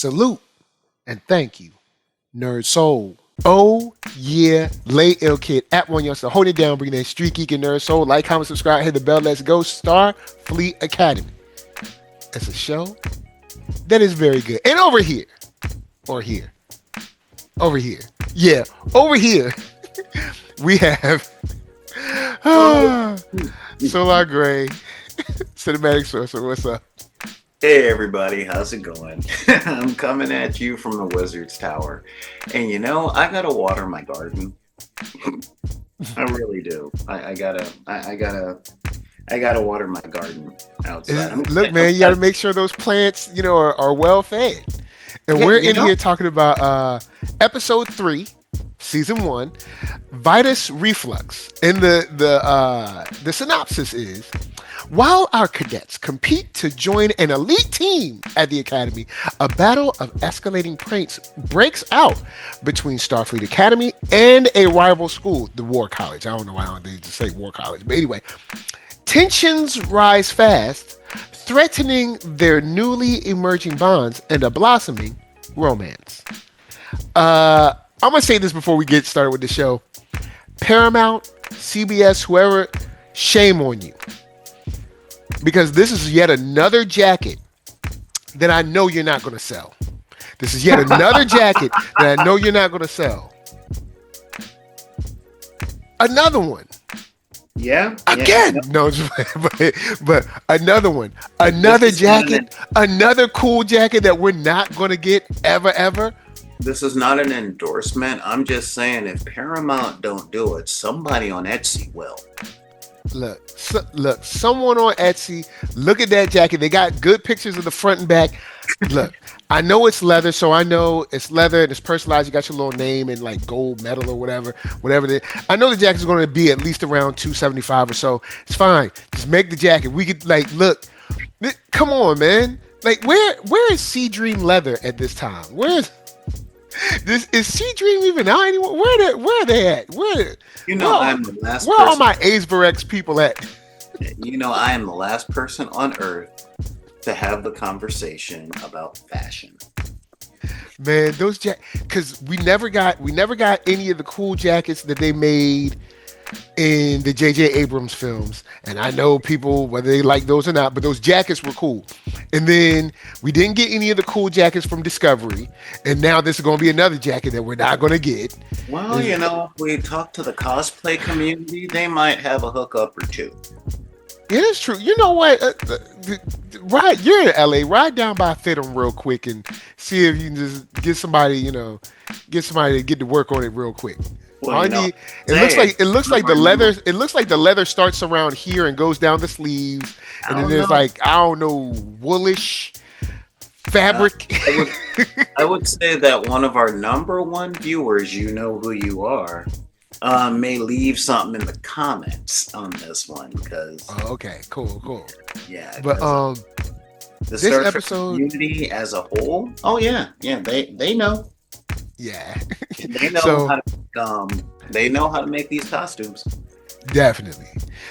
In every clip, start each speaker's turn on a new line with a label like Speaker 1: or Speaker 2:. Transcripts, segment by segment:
Speaker 1: Salute and thank you, Nerd Soul. Oh yeah, lay ill kid at OneYoungsta. Hold it down, bring that Street Geek and Nerd Soul. Like, comment, subscribe, hit the bell. Let's go. Starfleet Academy. It's a show that is very good. And over here, or here, over here, yeah, over here, we have Solar Gray, Cinematic Sorcerer. What's up?
Speaker 2: Hey everybody, how's it going? I'm coming at you from the Wizard's Tower. And you know, I gotta water my garden. I really do. I gotta water my garden outside.
Speaker 1: Look, man, you gotta make sure those plants, are well fed. And we're in here talking about episode 3, season 1, Vitus Reflux. And the synopsis is: while our cadets compete to join an elite team at the Academy, a battle of escalating pranks breaks out between Starfleet Academy and a rival school, the War College. I don't know why they just say War College, but anyway. Tensions rise fast, threatening their newly emerging bonds and a blossoming romance. I'm going to say this before we get started with the show. Paramount, CBS, whoever, shame on you. Because this is yet another jacket that I know you're not going to sell. This is yet another jacket that I know you're not going to sell. Another one.
Speaker 2: Yeah.
Speaker 1: Again. No, but another one. Another jacket. Another cool jacket that we're not going to get ever.
Speaker 2: This is not an endorsement. I'm just saying if Paramount don't do it, somebody on Etsy will.
Speaker 1: Look, someone on Etsy, look at that jacket. They got good pictures of the front and back. Look, I know it's leather, so I know it's leather and it's personalized. You got your little name and like gold metal or whatever. I know the jacket's going to be at least around $275 or so. It's fine. Just make the jacket. We could look. Come on, man. Like, where is Sea Dream Leather at this time? Is Sea Dream even out anymore? Where are they at?
Speaker 2: I'm the last
Speaker 1: where
Speaker 2: person.
Speaker 1: Are all my Aesvarex people at?
Speaker 2: I am the last person on Earth to have the conversation about fashion.
Speaker 1: Man, those because we never got any of the cool jackets that they made in the J.J. Abrams films. And I know people, whether they like those or not, but those jackets were cool. And then we didn't get any of the cool jackets from Discovery. And now this is going to be another jacket that we're not going to get.
Speaker 2: Well, if we talk to the cosplay community, they might have a hookup or two.
Speaker 1: It is true. You know what? You're in LA. Ride down by Fit'em real quick and see if you can just get somebody to get to work on it real quick.
Speaker 2: Well,
Speaker 1: it looks like the leather. It looks like the leather starts around here and goes down the sleeves, and then there's woolish fabric.
Speaker 2: I would say that one of our number one viewers, you know who you are, may leave something in the comments on this one because.
Speaker 1: Oh, okay, cool.
Speaker 2: Yeah,
Speaker 1: but
Speaker 2: the Star Trek community as a whole. Oh yeah, they know.
Speaker 1: Yeah,
Speaker 2: they know they know how to make these costumes.
Speaker 1: Definitely.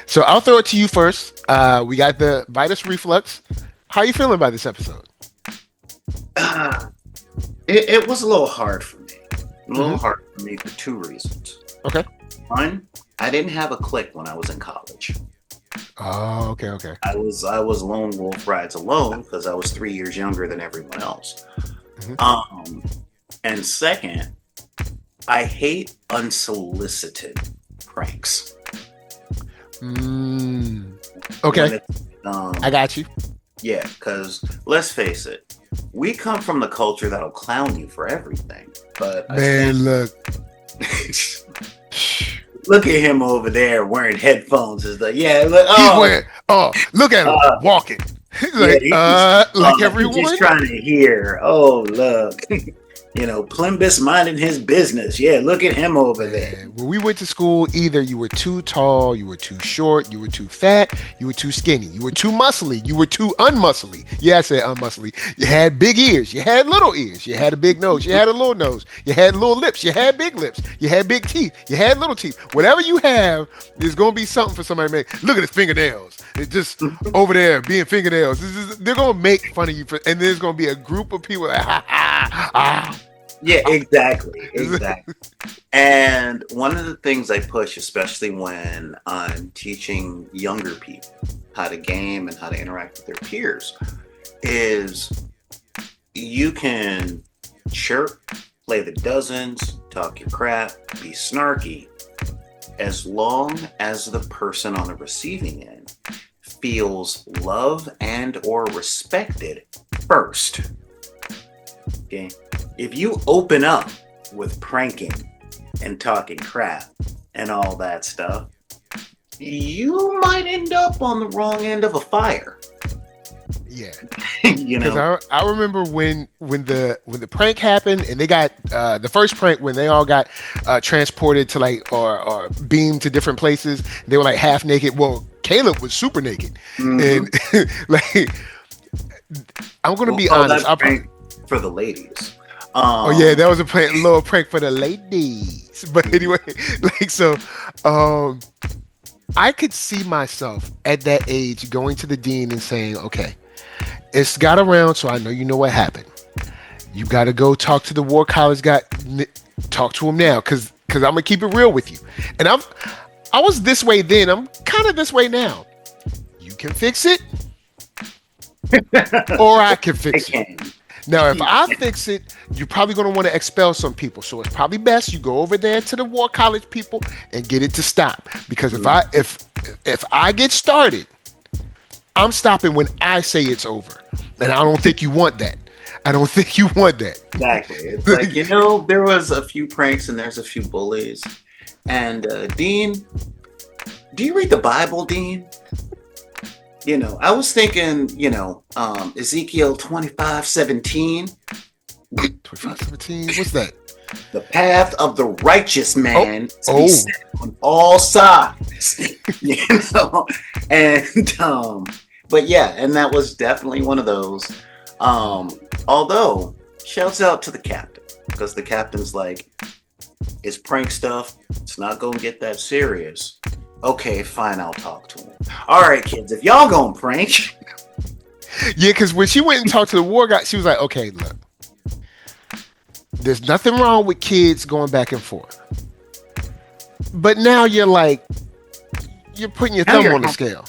Speaker 1: So I'll throw it to you first. We got the Vitus Reflux. How are you feeling about this episode?
Speaker 2: It was a little hard for me. Hard for me for 2 reasons.
Speaker 1: Okay.
Speaker 2: One, I didn't have a clique when I was in college.
Speaker 1: Oh, okay.
Speaker 2: I was lone wolf rides alone because I was 3 years younger than everyone else. Mm-hmm. And second, I hate unsolicited pranks.
Speaker 1: Okay. I got you.
Speaker 2: Yeah, because let's face it, we come from the culture that'll clown you for everything. But
Speaker 1: look.
Speaker 2: Look at him over there wearing headphones. It's like,
Speaker 1: look at him walking. Like everyone.
Speaker 2: He's just trying to hear. Oh, look. Plimbus minding his business. Yeah, look at him over there.
Speaker 1: When we went to school, either you were too tall, you were too short, you were too fat, you were too skinny, you were too muscly, you were too unmuscly. Yeah, I said unmuscly. You had big ears, you had little ears, you had a big nose, you had a little nose, you had little lips, you had big lips, you had big teeth, you had little teeth. Whatever you have, there's going to be something for somebody to make. Look at his fingernails. It's just over there being fingernails. They're going to make fun of you. And there's going to be a group of people that,
Speaker 2: Yeah, exactly. And one of the things I push, especially when I'm teaching younger people how to game and how to interact with their peers, is you can chirp, play the dozens, talk your crap, be snarky, as long as the person on the receiving end feels loved and or respected first. Okay? If you open up with pranking and talking crap and all that stuff, you might end up on the wrong end of a fire.
Speaker 1: Yeah,
Speaker 2: you know.
Speaker 1: Because I remember when the prank happened and they got the first prank when they all got transported to like or beamed to different places. They were like half naked. Well, Caleb was super naked, and like I'm gonna be honest.
Speaker 2: That's prank for the ladies.
Speaker 1: Oh yeah, that was a little prank for the ladies. But anyway, like so, I could see myself at that age going to the dean and saying, "Okay, it's got around, so I know you know what happened. You got to go talk to the War College guy. Talk to him now, because I'm gonna keep it real with you. And I was this way then. I'm kind of this way now. You can fix it, or I can fix it." Now, if I fix it, you're probably going to want to expel some people. So it's probably best you go over there to the War College people and get it to stop. Because if I get started, I'm stopping when I say it's over. And I don't think you want that. I don't think you want that.
Speaker 2: Exactly. It's like, there was a few pranks and there's a few bullies. And Dean, do you read the Bible, Dean? I was thinking, Ezekiel 25:17.
Speaker 1: 25:17? What's that?
Speaker 2: The path of the righteous man is to be set on all sides. And but yeah, and that was definitely one of those. Although, shouts out to the captain, because the captain's like, it's prank stuff. It's not gonna get that serious. Okay, fine, I'll talk to him. All right, kids, if y'all gonna prank.
Speaker 1: Yeah, because when she went and talked to the war guy, she was like, okay, look, there's nothing wrong with kids going back and forth. But now you're putting your thumb on the scale.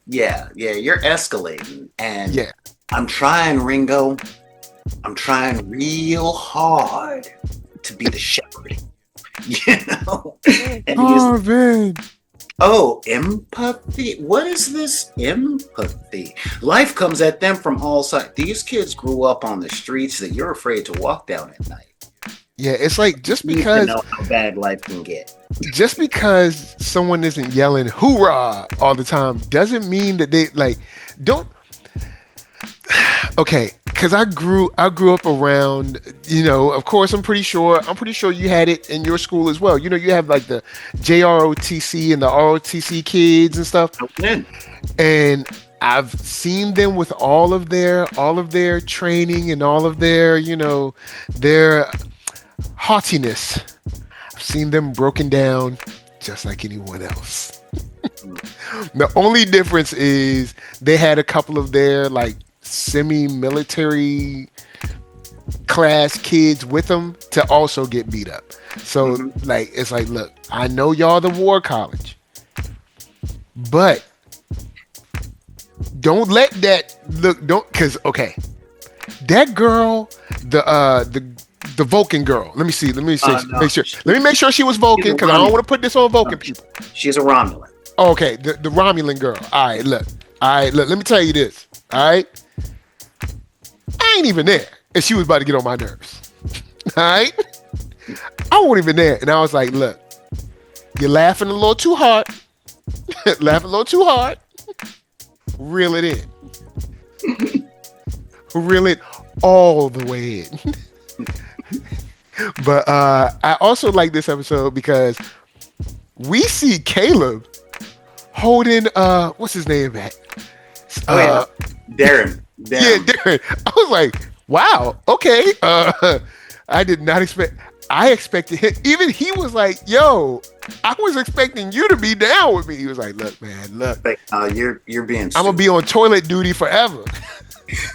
Speaker 2: Yeah, you're escalating. And I'm trying, Ringo. I'm trying real hard to be the shepherd. And
Speaker 1: man.
Speaker 2: Oh, empathy. What is this empathy? Life comes at them from all sides. These kids grew up on the streets that you're afraid to walk down at night.
Speaker 1: Yeah, it's like just because
Speaker 2: you know how bad life can get.
Speaker 1: Just because someone isn't yelling hoorah all the time doesn't mean that they don't. Okay, because I grew up around, of course, I'm pretty sure you had it in your school as well. You have like the JROTC and the ROTC kids and stuff. And I've seen them with all of their training and all of their, their haughtiness. I've seen them broken down just like anyone else. The only difference is they had a couple of their semi-military class kids with them to also get beat up. So it's like, look, I know y'all the War College, but don't let that because that girl, the Vulcan girl. Let me make sure she was Vulcan, because I don't want to put this on Vulcan people.
Speaker 2: She's a Romulan.
Speaker 1: Okay, the Romulan girl. All right, look. Let me tell you this. All right, I ain't even there, and she was about to get on my nerves. All right, I wasn't even there, and I was like, look, you're laughing a little too hard. Reel it in. Reel it all the way in. But I also like this episode because we see Caleb holding what's his name at?
Speaker 2: Darren.
Speaker 1: Yeah, Darren. I was like, wow, okay. I did not expect. I expected him. Even he was like, yo, I was expecting you to be down with me. He was like, look, man, look.
Speaker 2: You're being stupid.
Speaker 1: I'm gonna be on toilet duty forever.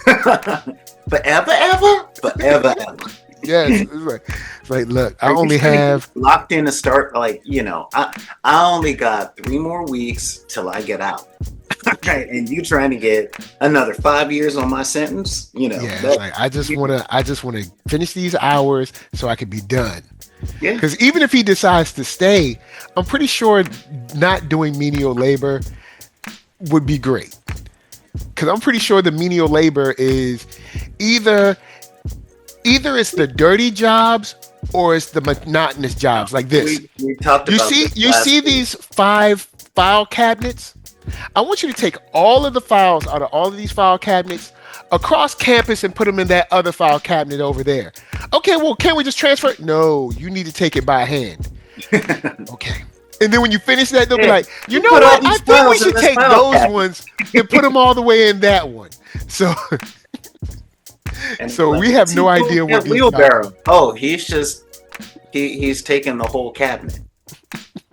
Speaker 2: Forever, ever? Forever, ever.
Speaker 1: Yes, it's like, look, I only have
Speaker 2: locked in to start. Like, I only got 3 more weeks till I get out. Okay, and you trying to get another 5 years on my sentence?
Speaker 1: Yeah, like I just wanna finish these hours so I can be done.
Speaker 2: Yeah.
Speaker 1: Because even if he decides to stay, I'm pretty sure not doing menial labor would be great. Because I'm pretty sure the menial labor is either it's the dirty jobs or it's the monotonous jobs like this.
Speaker 2: We talked about
Speaker 1: you see these 5 file cabinets? I want you to take all of the files out of all of these file cabinets across campus and put them in that other file cabinet over there. Okay, well, can't we just transfer it? No, you need to take it by hand. Okay. And then when you finish that, they'll be like, you know what? I think we should take those ones and put them all the way in that one. So, we have no idea what
Speaker 2: wheelbarrow. Oh, he's just he's taking the whole cabinet.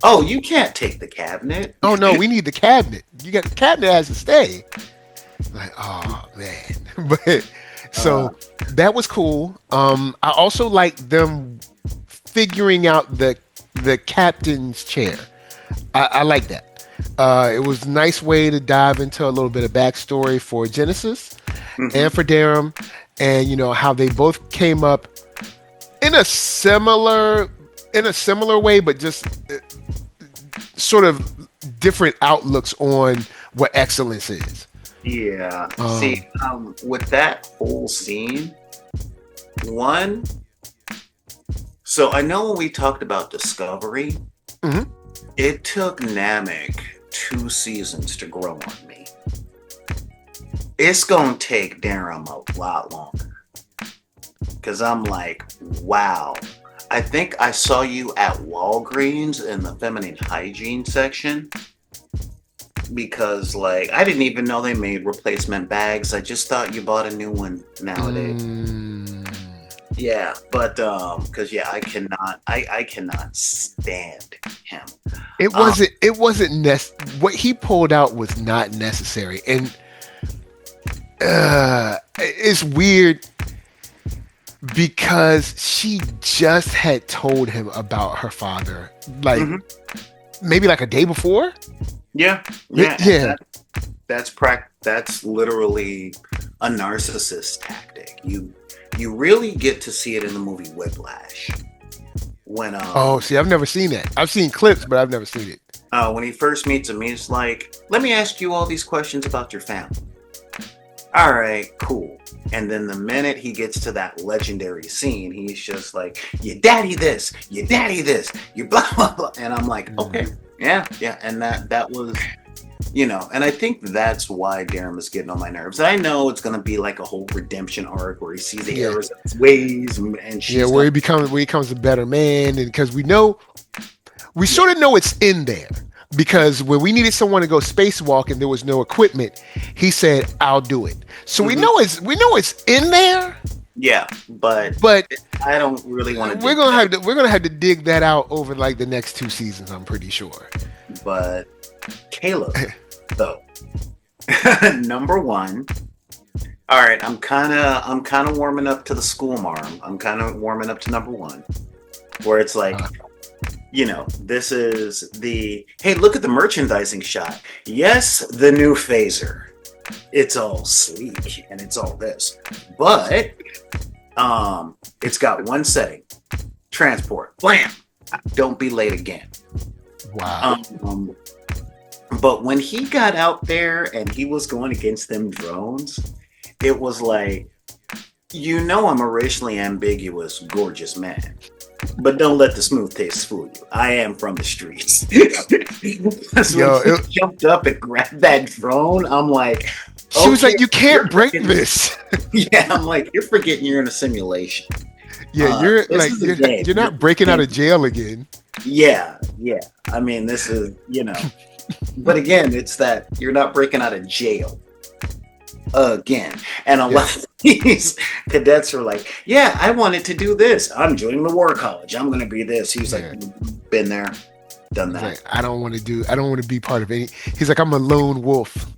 Speaker 2: Oh, you can't take the cabinet.
Speaker 1: Oh no, we need the cabinet. You got the cabinet has to stay. Like, oh man. But so that was cool. I also liked them figuring out the captain's chair. I like that. It was a nice way to dive into a little bit of backstory for Genesis and for Darum, and how they both came up in a similar way, but just sort of different outlooks on what excellence is.
Speaker 2: Yeah. With that whole scene, so I know when we talked about Discovery, it took Namek 2 seasons to grow on me. It's gonna take Darum a lot longer. Because I'm like, wow. I think I saw you at Walgreens in the feminine hygiene section. Because, like, I didn't even know they made replacement bags. I just thought you bought a new one nowadays. Yeah, but because I cannot stand him.
Speaker 1: It wasn't what he pulled out was not necessary, and it's weird because she just had told him about her father, like maybe like a day before.
Speaker 2: Yeah. That's literally a narcissist tactic. You really get to see it in the movie Whiplash. When
Speaker 1: see, I've never seen that. I've seen clips, but I've never seen it.
Speaker 2: When he first meets him, he's like, "Let me ask you all these questions about your family." All right, cool. And then the minute he gets to that legendary scene, he's just like, "Your daddy this, your daddy this, your blah blah blah," and I'm like, "Okay, yeah," and that was. And I think that's why Darum is getting on my nerves. I know it's gonna be like a whole redemption arc where he sees the errors of his ways, and she's
Speaker 1: where he becomes a better man, and because we sort of know it's in there. Because when we needed someone to go spacewalk and there was no equipment, he said, "I'll do it." So we know it's in there.
Speaker 2: Yeah, but I don't really want to.
Speaker 1: We're gonna have to dig that out over like the next 2 seasons. I'm pretty sure.
Speaker 2: But Caleb, though, number one. All right, I'm kind of warming up to the school marm. I'm kind of warming up to number one, where it's like, this is the hey, look at the merchandising shot. Yes, the new phaser. It's all sleek and it's all this, but it's got one setting: transport. Blam! Don't be late again.
Speaker 1: Wow.
Speaker 2: But when he got out there and he was going against them drones, it was like, I'm a racially ambiguous, gorgeous man. But don't let the smooth taste fool you. I am from the streets. So when he jumped up and grabbed that drone, I'm like,
Speaker 1: she was like, "You can't break this."
Speaker 2: Yeah, I'm like, you're forgetting you're in a simulation.
Speaker 1: Yeah, you're not breaking out of jail again.
Speaker 2: Yeah. I mean, this is, but again, it's that you're not breaking out of jail again. And a lot of these cadets are like, "Yeah, I wanted to do this. I'm joining the war college. I'm going to be this." He's like, "Been there, done that."
Speaker 1: Like, I don't want to be part of any. He's like, "I'm a lone wolf."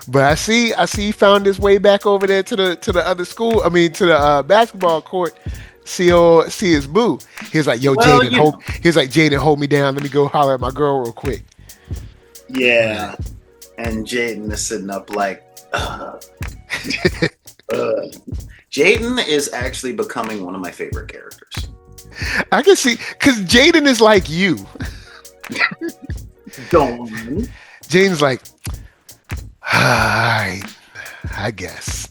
Speaker 1: But I see he found his way back over there to the other school. I mean, to the basketball court see his boo. He was like, "Yo,
Speaker 2: Well,
Speaker 1: Jaden, hold." He was like, "Jaden, hold me down. Let me go holler at my girl real quick."
Speaker 2: yeah. And Jaden is sitting up like, Jaden is actually becoming one of my favorite characters.
Speaker 1: I can see, because Jaden is like you.
Speaker 2: Don't.
Speaker 1: Jaden's like, I guess.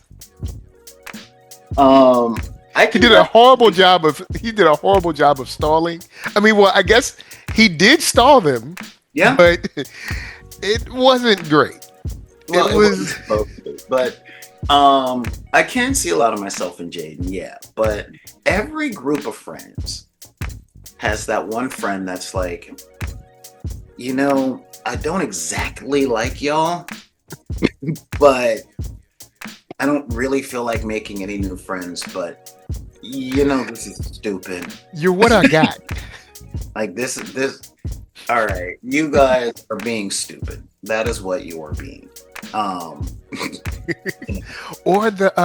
Speaker 1: He did a horrible job of stalling. I mean, well, I guess he did stall them.
Speaker 2: Yeah,
Speaker 1: but it wasn't great.
Speaker 2: Well, it was supposed to be, but I can see a lot of myself in Jaden. Yeah, but every group of friends has that one friend that's like, I don't exactly like y'all, but I don't really feel like making any new friends, but this is stupid.
Speaker 1: You're what I got.
Speaker 2: Like this. All right, you guys are being stupid. That is what you are being.
Speaker 1: Or the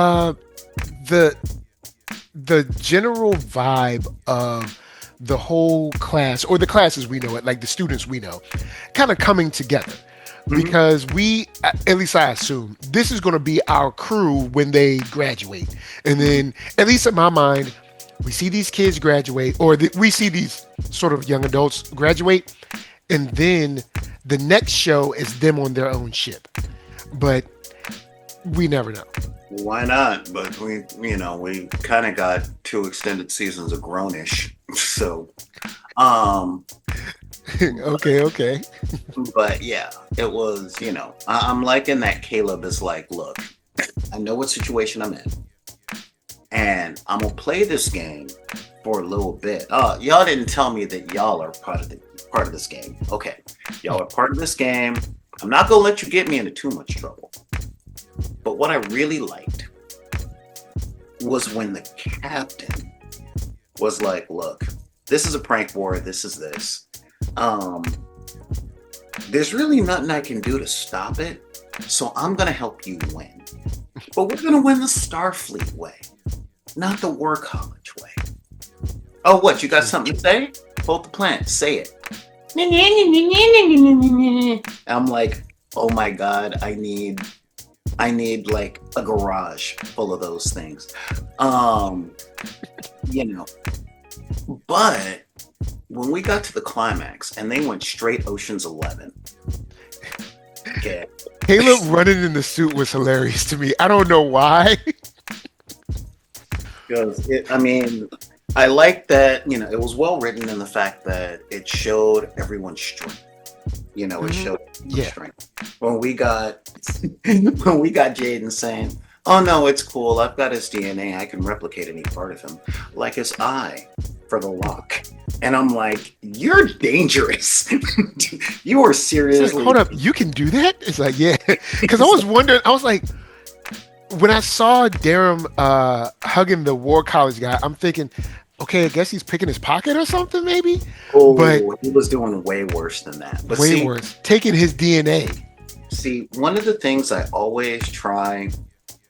Speaker 1: general vibe of the whole class, or the classes we know, like the students we know, kind of coming together. Because we, at least I assume, this is going to be our crew when they graduate. And then, at least in my mind, we see these kids graduate, or we see these sort of young adults graduate, and then the next show is them on their own ship. But we never know. Why
Speaker 2: not? But we kind of got 2 extended seasons of Grownish, so
Speaker 1: okay.
Speaker 2: But yeah, it was, I'm liking that Caleb is like, look, I know what situation I'm in, and I'm gonna play this game for a little bit. Y'all didn't tell me that y'all are part of this game. Okay, y'all are part of this game. I'm not gonna let you get me into too much trouble. But what I really liked was when the captain was like, look, this is a prank war. This is this. There's really nothing I can do to stop it. So I'm going to help you win. But we're going to win the Starfleet way, not the War College way. Oh, what? You got something to say? Hold the plant. Say it. I'm like, oh my God, I need like a garage full of those things. But when we got to the climax and they went straight Ocean's 11. Okay.
Speaker 1: Caleb running in the suit was hilarious to me. I don't know why.
Speaker 2: Because I like that, it was well written in the fact that it showed everyone's strength. It showed strength. When we got Jaden saying, "Oh no, it's cool. I've got his DNA. I can replicate any part of him, like his eye for the lock." And I'm like, "You're dangerous. You are seriously."
Speaker 1: Like, hold up, you can do that? It's like, yeah. Because I was wondering. I was like, when I saw Darum hugging the War College guy, I'm thinking, okay, I guess he's picking his pocket or something, maybe.
Speaker 2: Oh, but he was doing way worse than that. But
Speaker 1: way worse. Taking his DNA.
Speaker 2: See, one of the things I always try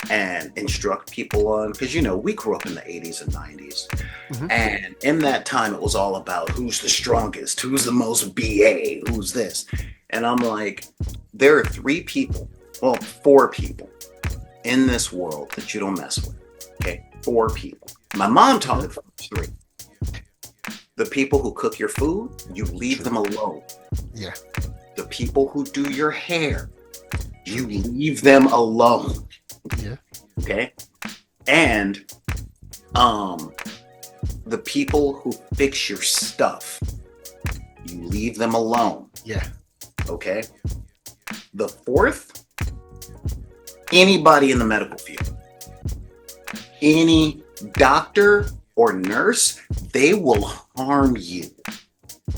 Speaker 2: and instruct people on, because we grew up in the 80s and 90s, and in that time it was all about who's the strongest, who's the most BA, who's this. And I'm like, there are 4 people in this world that you don't mess with. Okay, 4 people. My mom taught me 3. The people who cook your food, you leave them alone.
Speaker 1: Yeah.
Speaker 2: The people who do your hair, you leave them alone.
Speaker 1: Yeah.
Speaker 2: Okay. And the people who fix your stuff, you leave them alone.
Speaker 1: Yeah.
Speaker 2: Okay. The 4th, anybody in the medical field, any doctor or nurse, they will harm you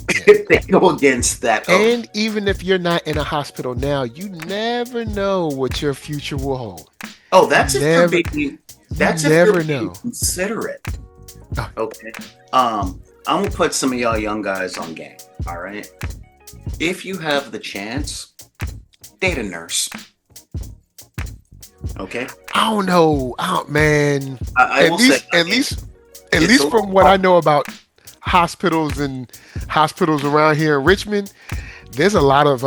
Speaker 2: if they go against that.
Speaker 1: And even if you're not in a hospital now, you never know what your future will hold.
Speaker 2: Oh, that's if you're being considerate. Okay. I'm gonna put some of y'all young guys on game. All right. If you have the chance, date a nurse. Okay.
Speaker 1: I don't know. Oh man.
Speaker 2: At
Speaker 1: at least from what I know about hospitals around here in Richmond, there's a lot of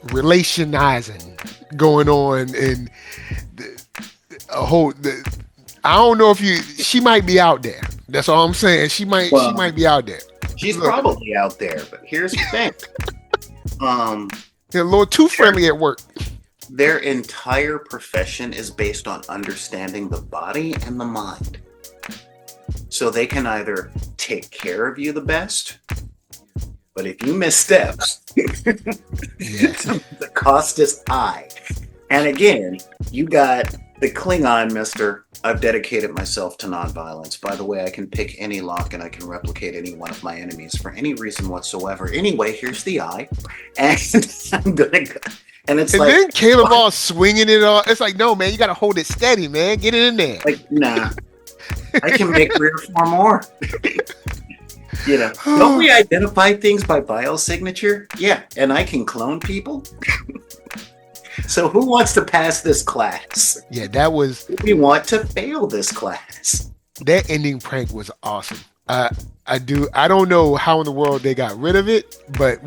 Speaker 1: relationizing going on, and I don't know if she might be out there. That's all I'm saying. She might be out there.
Speaker 2: She's probably out there, but here's the thing.
Speaker 1: They're a little too friendly at work.
Speaker 2: Their entire profession is based on understanding the body and the mind. So they can either take care of you the best, but if you miss steps, the cost is high. And again, you got the Klingon, Mister, I've dedicated myself to nonviolence. By the way, I can pick any lock and I can replicate any one of my enemies for any reason whatsoever. Anyway, here's the eye. And I'm going to... And
Speaker 1: then Caleb all swinging it all. It's like, no, man, you got to hold it steady, man. Get it in there.
Speaker 2: Like, nah. I can make 3 or 4 more. Don't we identify things by biosignature? Yeah, and I can clone people. So who wants to pass this class?
Speaker 1: Yeah, that was...
Speaker 2: We want to fail this class.
Speaker 1: That ending prank was awesome. I don't know how in the world they got rid of it, but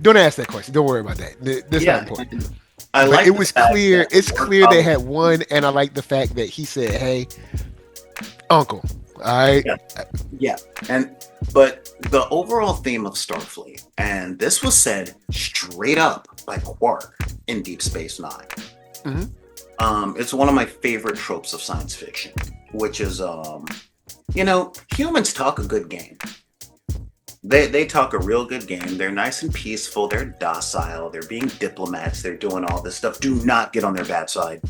Speaker 1: don't ask that question. Don't worry about that. That's not important. It was clear. It's clear they had won, and I like the fact that he said, "Hey, Uncle." All right.
Speaker 2: Yeah. But the overall theme of Starfleet, and this was said straight up by Quark in Deep Space Nine. Mm-hmm. It's one of my favorite tropes of science fiction, which is humans talk a good game. They talk a real good game. They're nice and peaceful. They're docile. They're being diplomats. They're doing all this stuff. Do not get on their bad side.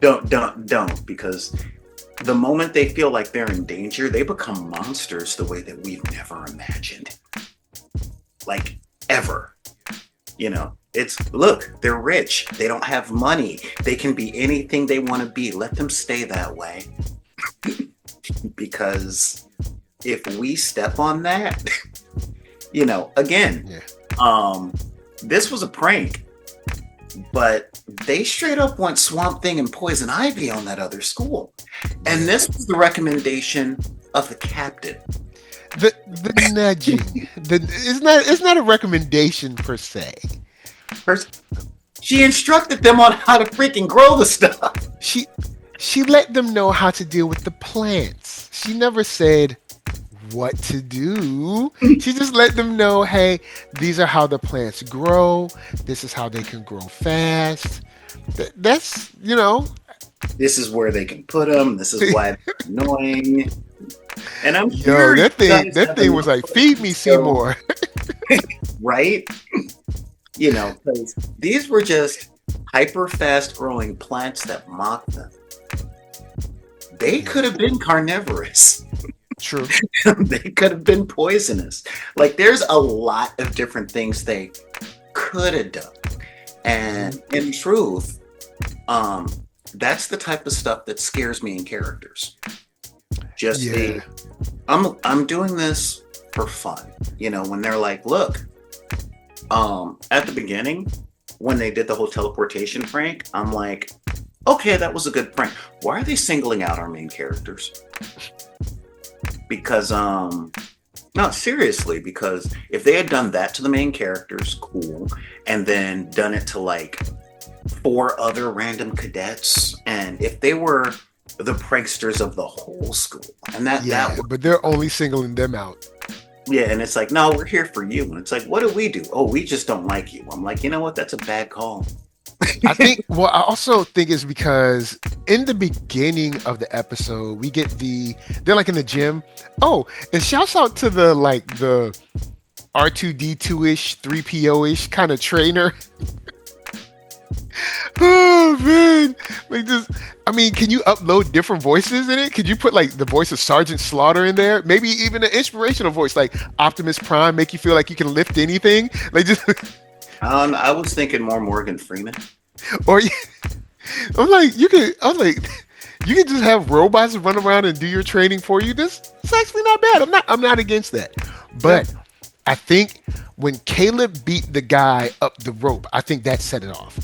Speaker 2: Don't, because the moment they feel like they're in danger, they become monsters the way that we've never imagined. Like, ever. Look, they're rich. They don't have money. They can be anything they want to be. Let them stay that way. Because if we step on that, this was a prank, but they straight up went Swamp Thing and Poison Ivy on that other school. And this was the recommendation of the captain.
Speaker 1: The nudging. It's not a recommendation per se.
Speaker 2: She instructed them on how to freaking grow the stuff.
Speaker 1: She let them know how to deal with the plants. She never said what to do. She just let them know, hey, these are how the plants grow. This is how they can grow fast. That's,
Speaker 2: This is where they can put them. This is why they're annoying. And I'm sure
Speaker 1: that thing was like, feed me, Seymour.
Speaker 2: Right? Because these were just hyper fast growing plants that mocked them. They could have been carnivorous.
Speaker 1: True.
Speaker 2: They could have been poisonous. Like, there's a lot of different things they could have done. And in truth, that's the type of stuff that scares me in characters. I'm doing this for fun. When they're like, look, at the beginning, when they did the whole teleportation prank, I'm like, okay, that was a good prank. Why are they singling out our main characters? Because, no, seriously, because if they had done that to the main characters, cool, and then done it to like 4 other random cadets, and if they were the pranksters of the whole school, and
Speaker 1: but they're only singling them out.
Speaker 2: Yeah, and it's like, no, we're here for you. And it's like, what do we do? Oh, we just don't like you. I'm like, you know what? That's a bad call.
Speaker 1: I also think it's because in the beginning of the episode, we get they're like in the gym. Oh, and shouts out to the R2D2-ish, 3PO-ish kind of trainer. Oh man, can you upload different voices in it? Could you put like the voice of Sergeant Slaughter in there? Maybe even an inspirational voice like Optimus Prime, make you feel like you can lift anything. Like just.
Speaker 2: I was thinking more Morgan Freeman.
Speaker 1: Or you can just have robots run around and do your training for you. It's actually not bad. I'm not against that. But I think when Caleb beat the guy up the rope, I think that set it off.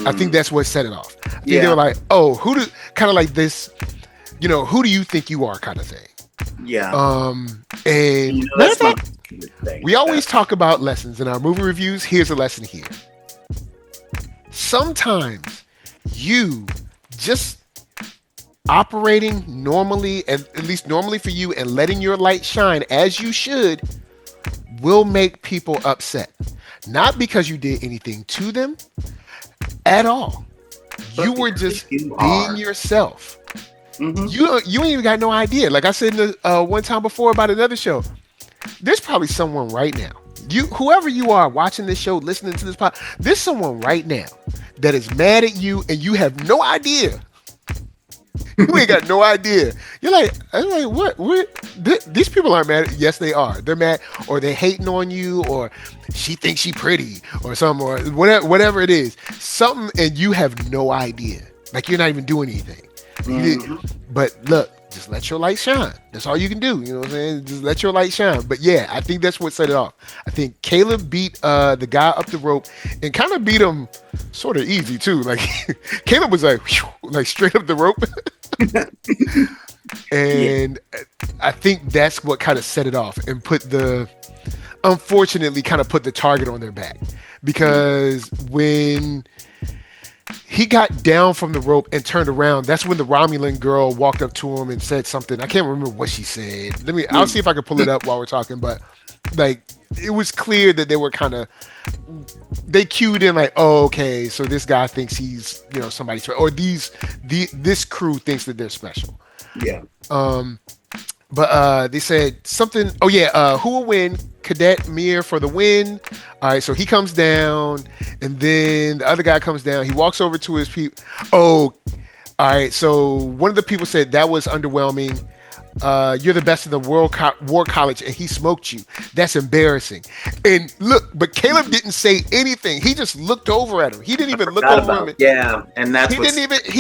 Speaker 1: I think that's what set it off. I think they were like, oh, kind of like this who do you think you are kind of thing.
Speaker 2: Yeah.
Speaker 1: And matter of fact, we always talk about lessons in our movie reviews. Here's a lesson here. Sometimes you just operating normally, and at least normally for you, and letting your light shine as you should will make people upset. Not because you did anything to them at all. You were just being yourself. Mm-hmm. You ain't even got no idea. Like I said one time before about another show, there's probably someone right now. Whoever you are watching this show, listening to this podcast, there's someone right now that is mad at you, and you have no idea. You ain't got no idea. You're like, what? These people aren't mad. Yes, they are. They're mad, or they're hating on you, or she thinks she pretty, or something, or whatever it is. Something, and you have no idea. Like you're not even doing anything. Mm-hmm. But look, just let your light shine. That's all you can do. You know what I'm saying? Just let your light shine. But yeah, I think that's what set it off. I think Caleb beat the guy up the rope, and kind of beat him sort of easy too. Like Caleb was like, whew, like straight up the rope. And I think that's what kind of set it off and unfortunately kind of put the target on their back, because when he got down from the rope and turned around, that's when the Romulan girl walked up to him and said something. I can't remember what she said. I'll see if I can pull it up while we're talking, but like it was clear that they were they cued in like, oh, okay, so this guy thinks he's, somebody special, or this crew thinks that they're special.
Speaker 2: Yeah.
Speaker 1: But they said something. Oh yeah, who will win? Cadet Mir for the win. All right, so he comes down, and then the other guy comes down. He walks over to his people. Oh, all right. So one of the people said that was underwhelming. You're the best in the war college, and he smoked you. That's embarrassing. And look, but Caleb didn't say anything. He just looked over at him. He didn't even look over him.
Speaker 2: Yeah, and that's
Speaker 1: he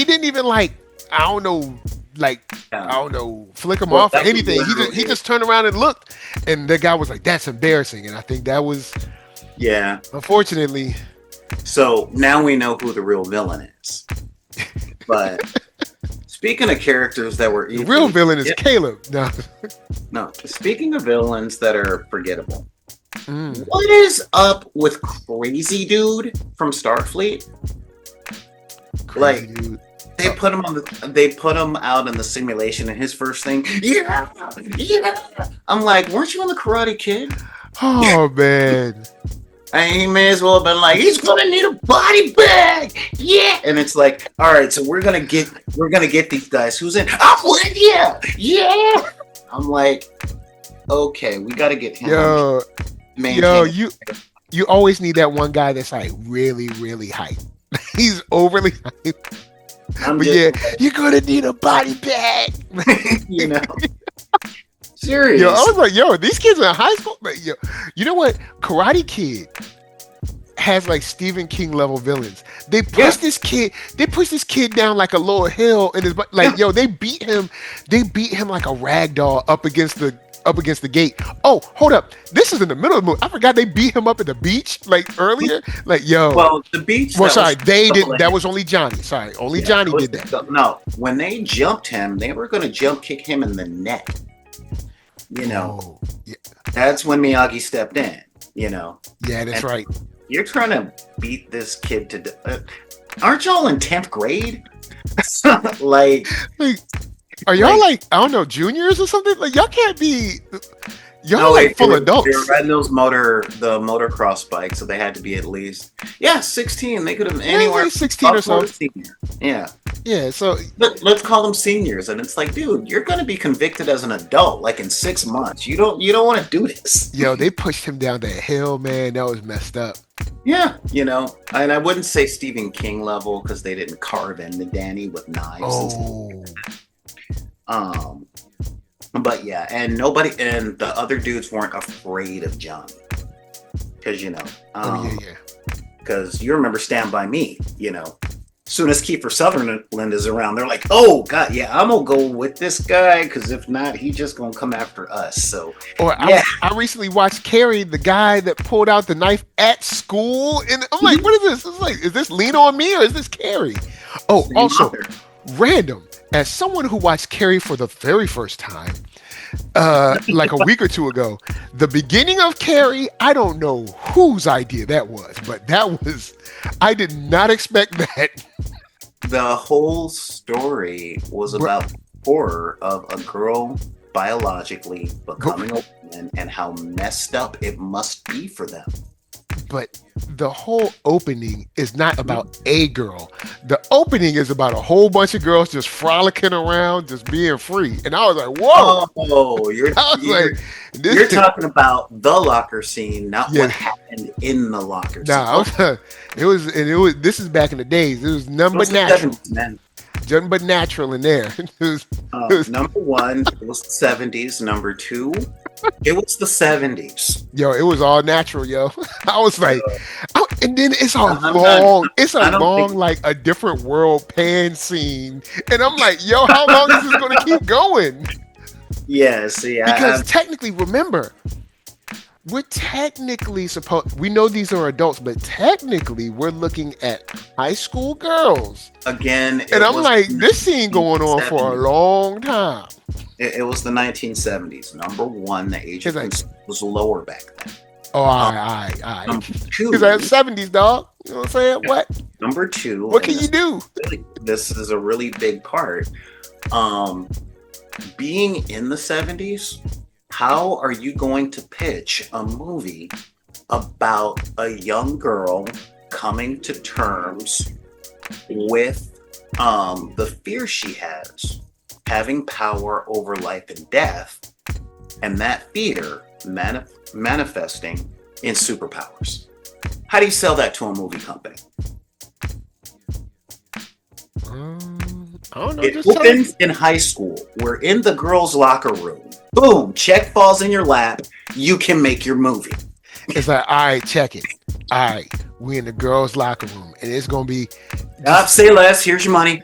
Speaker 1: didn't even like, I don't know, flick him off or anything. He just turned around and looked, and the guy was like, "That's embarrassing." And I think that was, unfortunately.
Speaker 2: So now we know who the real villain is. But speaking of characters that were
Speaker 1: the real villain is Caleb.
Speaker 2: No. Speaking of villains that are forgettable, what is up with Crazy Dude from Starfleet? Dude. They put him out in the simulation, and his first thing, yeah. I'm like, weren't you on the Karate Kid?
Speaker 1: Oh man.
Speaker 2: And he may as well have been like, he's gonna need a body bag, yeah. And it's like, all right, so we're gonna get these guys. Who's in? I'm with you, yeah. I'm like, okay, we gotta get him.
Speaker 1: You always need that one guy that's like really, really hype. He's overly hype. But you're gonna need a body bag.
Speaker 2: Serious.
Speaker 1: I was like, these kids are in high school. But you know what? Karate Kid has like Stephen King level villains. They push this kid down like a little hill, and they beat him like a rag doll up against the gate. Oh, hold up. This is in the middle of the movie. I forgot they beat him up at the beach earlier.
Speaker 2: Well, the beach.
Speaker 1: Well, sorry, they didn't. That was only Johnny. Sorry, only Johnny did that.
Speaker 2: No, when they jumped him, they were going to jump kick him in the neck. That's when Miyagi stepped in. Yeah,
Speaker 1: that's right.
Speaker 2: You're trying to beat this kid to death. Aren't y'all in 10th grade?
Speaker 1: Are y'all I don't know, juniors or something? Like y'all can't be. Y'all full adults.
Speaker 2: They were riding the motocross bike, so they had to be at least 16. They could have anywhere
Speaker 1: 16 or so.
Speaker 2: Senior. Yeah.
Speaker 1: Yeah. So
Speaker 2: let's call them seniors, and it's like, dude, you're going to be convicted as an adult, like in 6 months. You don't want to do this.
Speaker 1: They pushed him down that hill, man. That was messed up.
Speaker 2: Yeah, and I wouldn't say Stephen King level because they didn't carve into Danny with knives.
Speaker 1: Oh.
Speaker 2: But yeah, and the other dudes weren't afraid of Johnny, because because you remember Stand By Me, soon as Kiefer Sutherland is around, they're like, oh god, yeah, I'm gonna go with this guy, because if not, he's just gonna come after us. So
Speaker 1: I recently watched Carrie, the guy that pulled out the knife at school, and I'm like, what is this? It's like, is this Lean on Me or is this Carrie? Oh, also random. as someone who watched Carrie for the very first time, like a week or two ago, the beginning of Carrie, I don't know whose idea that was, but I did not expect that.
Speaker 2: The whole story was about horror of a girl biologically becoming a woman and how messed up it must be for them.
Speaker 1: But the whole opening is not about a girl. The opening is about a whole bunch of girls just frolicking around, just being free. And I was like, whoa.
Speaker 2: Oh, you're talking about the locker scene, not what happened in the locker scene.
Speaker 1: This is back in the days. It was nothing but natural. 70s, man. Nothing but natural in there.
Speaker 2: Number one, it was the 70s. Number two, it was the 70s.
Speaker 1: Yo, it was all natural, yo. I was like, and then it's long, like a different world pan scene. And I'm like, yo, how long is this going to keep going?
Speaker 2: Yeah, see,
Speaker 1: because technically, remember, we're technically we know these are adults, but technically we're looking at high school girls.
Speaker 2: Again,
Speaker 1: and I'm like, this scene going on for a long time.
Speaker 2: It was the 1970s. Number one, the age of consent was lower back then.
Speaker 1: Oh, all right.
Speaker 2: Number two,
Speaker 1: because that's 70s, dog. You know what I'm saying? What?
Speaker 2: Number two.
Speaker 1: What can you do?
Speaker 2: This is a really big part. Being in the 70s, how are you going to pitch a movie about a young girl coming to terms with the fear she has, having power over life and death, and that fear manifesting in superpowers? How do you sell that to a movie company?
Speaker 1: I don't know.
Speaker 2: It opens in high school. We're in the girls' locker room. Boom, check falls in your lap. You can make your movie.
Speaker 1: It's like, all right, check it. All right, we in the girls' locker room, and it's gonna be.
Speaker 2: Say less. Here's your money.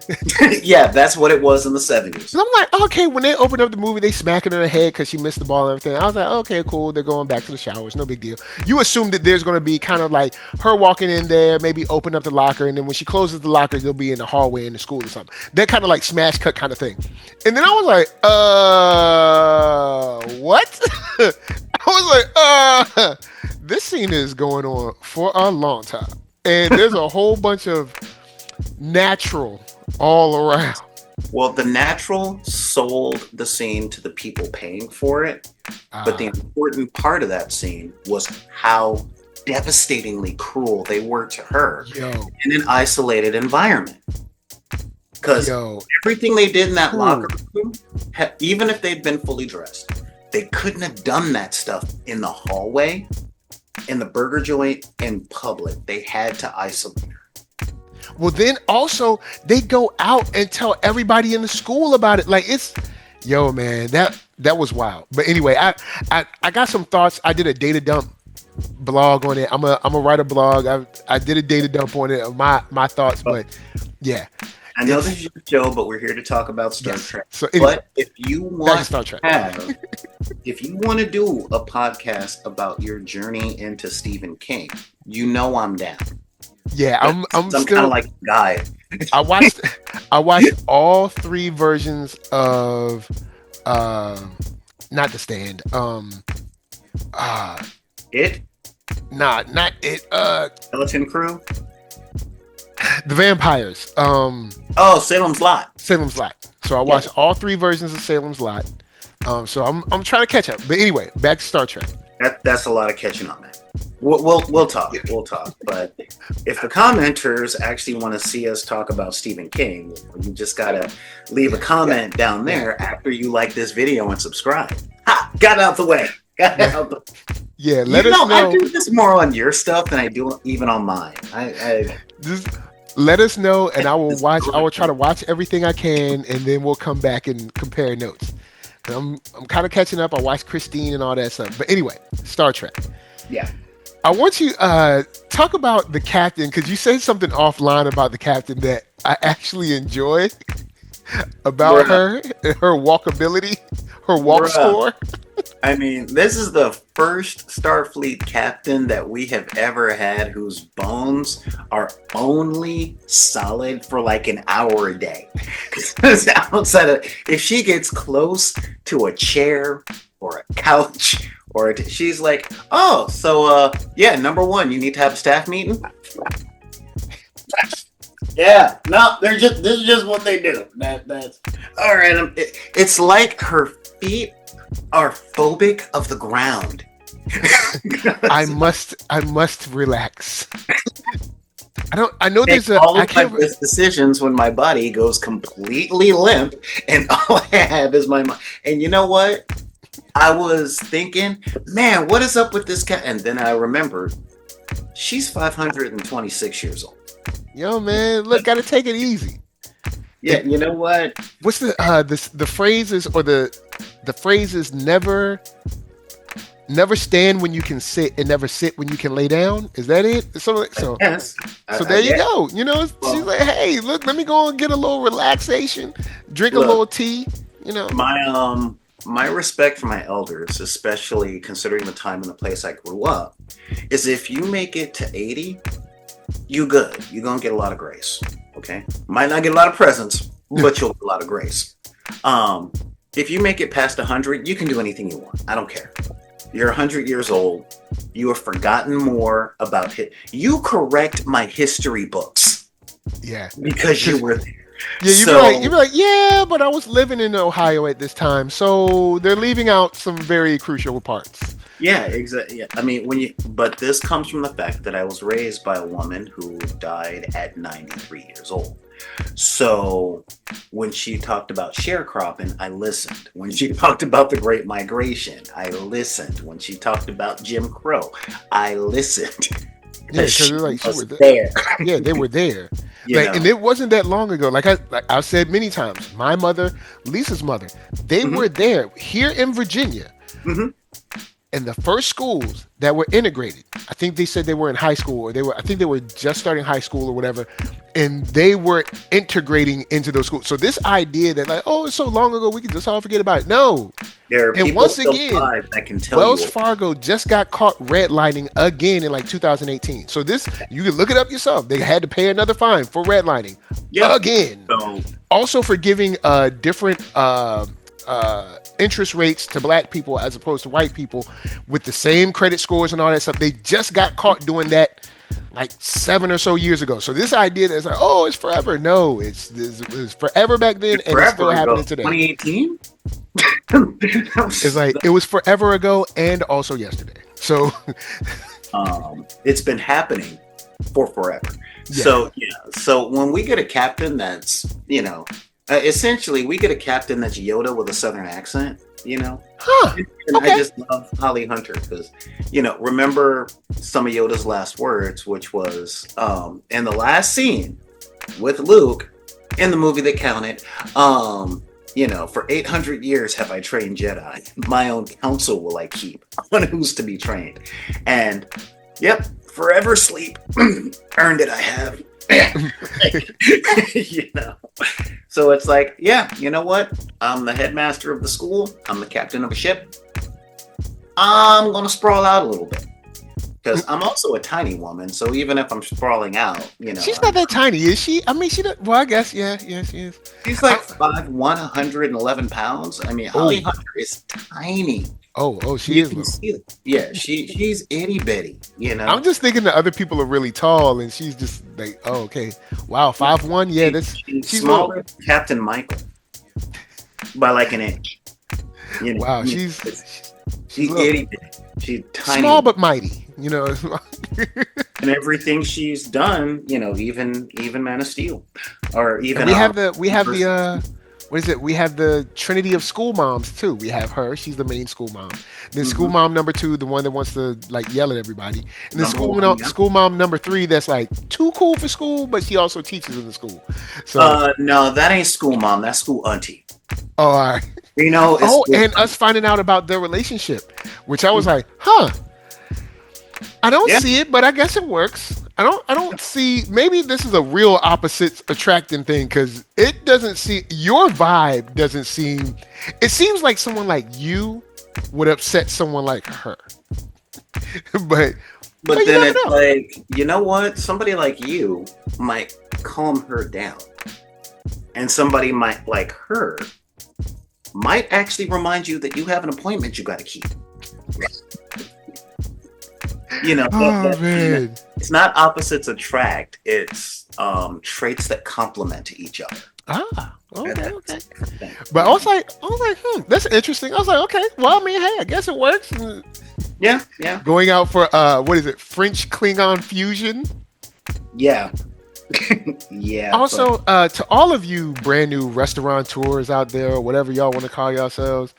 Speaker 2: Yeah, that's what it was in the 70s.
Speaker 1: And I'm like, okay. When they opened up the movie, they smacking her in the head because she missed the ball and everything. I was like, okay, cool. They're going back to the showers. No big deal. You assume that there's gonna be kind of like her walking in there, maybe open up the locker, and then when she closes the locker, they'll be in the hallway in the school or something. That kind of like smash cut kind of thing. And then I was like, what? I was like, this scene is going on for a long time, and there's a whole bunch of natural all around.
Speaker 2: Well, the natural sold the scene to the people paying for it, but the important part of that scene was how devastatingly cruel they were to her in an isolated environment. Because everything they did in that locker room, even if they'd been fully dressed, they couldn't have done that stuff in the hallway, in the burger joint, in public. They had to isolate her.
Speaker 1: Well, then also they go out and tell everybody in the school about it. Like, it's, man, that was wild. But anyway, I got some thoughts. I did a data dump blog on it. I'm a write a blog. I did a data dump on it of my thoughts. But yeah,
Speaker 2: I know this is your show, but we're here to talk about Star Trek.
Speaker 1: So anyway,
Speaker 2: but if you want if you want to do a podcast about your journey into Stephen King, I'm down.
Speaker 1: Yeah, I'm
Speaker 2: still
Speaker 1: kind
Speaker 2: of like a guy.
Speaker 1: I watched all three versions of not The Stand.
Speaker 2: It?
Speaker 1: Not It.
Speaker 2: Skeleton Crew?
Speaker 1: The Vampires.
Speaker 2: Salem's Lot.
Speaker 1: Salem's Lot. So I watched all three versions of Salem's Lot. So I'm trying to catch up. But anyway, back to Star Trek.
Speaker 2: That's a lot of catching up, man. We'll talk. We'll talk. But if the commenters actually want to see us talk about Stephen King, you just gotta leave a comment down there after you like this video and subscribe. Ha! Got out the way. Let us know. I do this more on your stuff than I do even on mine.
Speaker 1: Just let us know, and I will watch. I will try to watch everything I can, and then we'll come back and compare notes. I'm kind of catching up. I watched Christine and all that stuff. But anyway, Star Trek.
Speaker 2: Yeah.
Speaker 1: I want you talk about the captain, because you said something offline about the captain that I actually enjoyed about her walkability, her walk score.
Speaker 2: I mean, this is the first Starfleet captain that we have ever had whose bones are only solid for like an hour a day. Outside of, if she gets close to a chair or a couch, or she's like, oh, so yeah, number one, you need to have a staff meeting. Yeah, no, they're just, this is just what they do. That's all right. It's like her feet are phobic of the ground.
Speaker 1: I must relax. I know there's a.
Speaker 2: I can't make decisions when my body goes completely limp, and all I have is my mind. And you know what? I was thinking, man, what is up with this cat? And then I remembered, she's 526 years old.
Speaker 1: Yo, man, look, gotta take it easy.
Speaker 2: Yeah, you know what?
Speaker 1: What's the phrases or the phrases never stand when you can sit and never sit when you can lay down? Is that it? So
Speaker 2: yes.
Speaker 1: So there you go. You know, she's like, hey, look, let me go and get a little relaxation, drink a little tea. You know,
Speaker 2: my respect for my elders, especially considering the time and the place I grew up, is if you make it to 80, you good. You're gonna get a lot of grace. Okay, might not get a lot of presents, but you'll get a lot of grace. If you make it past 100, you can do anything you want. I don't care. You're 100 years old. You have forgotten more about it. You correct my history books.
Speaker 1: Yeah,
Speaker 2: because you were there.
Speaker 1: Yeah, you'd be like, yeah, but I was living in Ohio at this time, so they're leaving out some very crucial parts.
Speaker 2: Yeah, exactly. Yeah. I mean, but this comes from the fact that I was raised by a woman who died at 93 years old. So when she talked about sharecropping, I listened. When she talked about the Great Migration, I listened. When she talked about Jim Crow, I listened.
Speaker 1: Yeah, because like she was there. Yeah, they were there. And it wasn't that long ago. Like I've said many times, my mother, Lisa's mother, they were there here in Virginia. Mm-hmm. And the first schools that were integrated, I think they said they were in high school, or I think they were just starting high school or whatever, and they were integrating into those schools. So this idea that like, oh, it's so long ago, we can just all forget about it. No.
Speaker 2: There are
Speaker 1: and
Speaker 2: people
Speaker 1: once again,
Speaker 2: that can tell
Speaker 1: Wells Fargo just got caught redlining again in like 2018. So this, you can look it up yourself. They had to pay another fine for redlining again. So, also for giving different interest rates to black people as opposed to white people with the same credit scores and all that stuff. They just got caught doing that like 7 or so years ago. So this idea that's like, oh, it's forever. No, it's forever back then, and it's still happening today.
Speaker 2: 2018?
Speaker 1: It's like it was forever ago and also yesterday. So
Speaker 2: it's been happening for forever. Yeah. So when we get a captain that's, essentially, we get a captain that's Yoda with a Southern accent,
Speaker 1: Huh.
Speaker 2: And okay. I just love Holly Hunter because, remember some of Yoda's last words, which was in the last scene with Luke in the movie that counted, for 800 years have I trained Jedi. My own counsel will I keep on who's to be trained. And, yep, forever sleep. Earned it, I have. So it's like, yeah, you know what? I'm the headmaster of the school. I'm the captain of a ship. I'm gonna sprawl out a little bit because I'm also a tiny woman. So even if I'm sprawling out,
Speaker 1: she's not that tiny, is she? I mean, she. Well, I guess, yeah, she is.
Speaker 2: She's like 5'1", 111 pounds. I mean, Holly Hunter is tiny.
Speaker 1: Oh, she is.
Speaker 2: Yeah, she's itty bitty.
Speaker 1: I'm just thinking that other people are really tall, and she's just like, oh, okay, wow, 5'1". Yeah, she's
Speaker 2: smaller than Captain Michael by like an inch.
Speaker 1: Wow, she's
Speaker 2: itty bitty. She's tiny,
Speaker 1: small but mighty.
Speaker 2: And everything she's done, even Man of Steel, or even
Speaker 1: we have the. What is it? We have the Trinity of school moms too. We have her. She's the main school mom. Then school mom number 2, the one that wants to like yell at everybody. And then school mom number 3, that's like too cool for school, but she also teaches in the school. So
Speaker 2: no, that ain't school mom. That's school auntie.
Speaker 1: Oh, all right. And us finding out about their relationship, which I was like, huh. I don't see it, but I guess it works. I don't see. Maybe this is a real opposites attracting thing because it doesn't seem. Your vibe doesn't seem. It seems like someone like you would upset someone like her. but
Speaker 2: But
Speaker 1: you
Speaker 2: then
Speaker 1: never
Speaker 2: it's
Speaker 1: know.
Speaker 2: like, you know what? Somebody like you might calm her down. And somebody like her might actually remind you that you have an appointment you got to keep. You know,
Speaker 1: Oh man.
Speaker 2: it's not opposites attract. It's traits that complement each other.
Speaker 1: Okay. But I was like, that's interesting. I was like, okay, well, I mean, hey, I guess it works.
Speaker 2: Yeah.
Speaker 1: Going out for what is it, French Klingon fusion?
Speaker 2: Yeah. Yeah.
Speaker 1: Also, to all of you brand new restaurateurs out there, or whatever y'all want to call yourselves,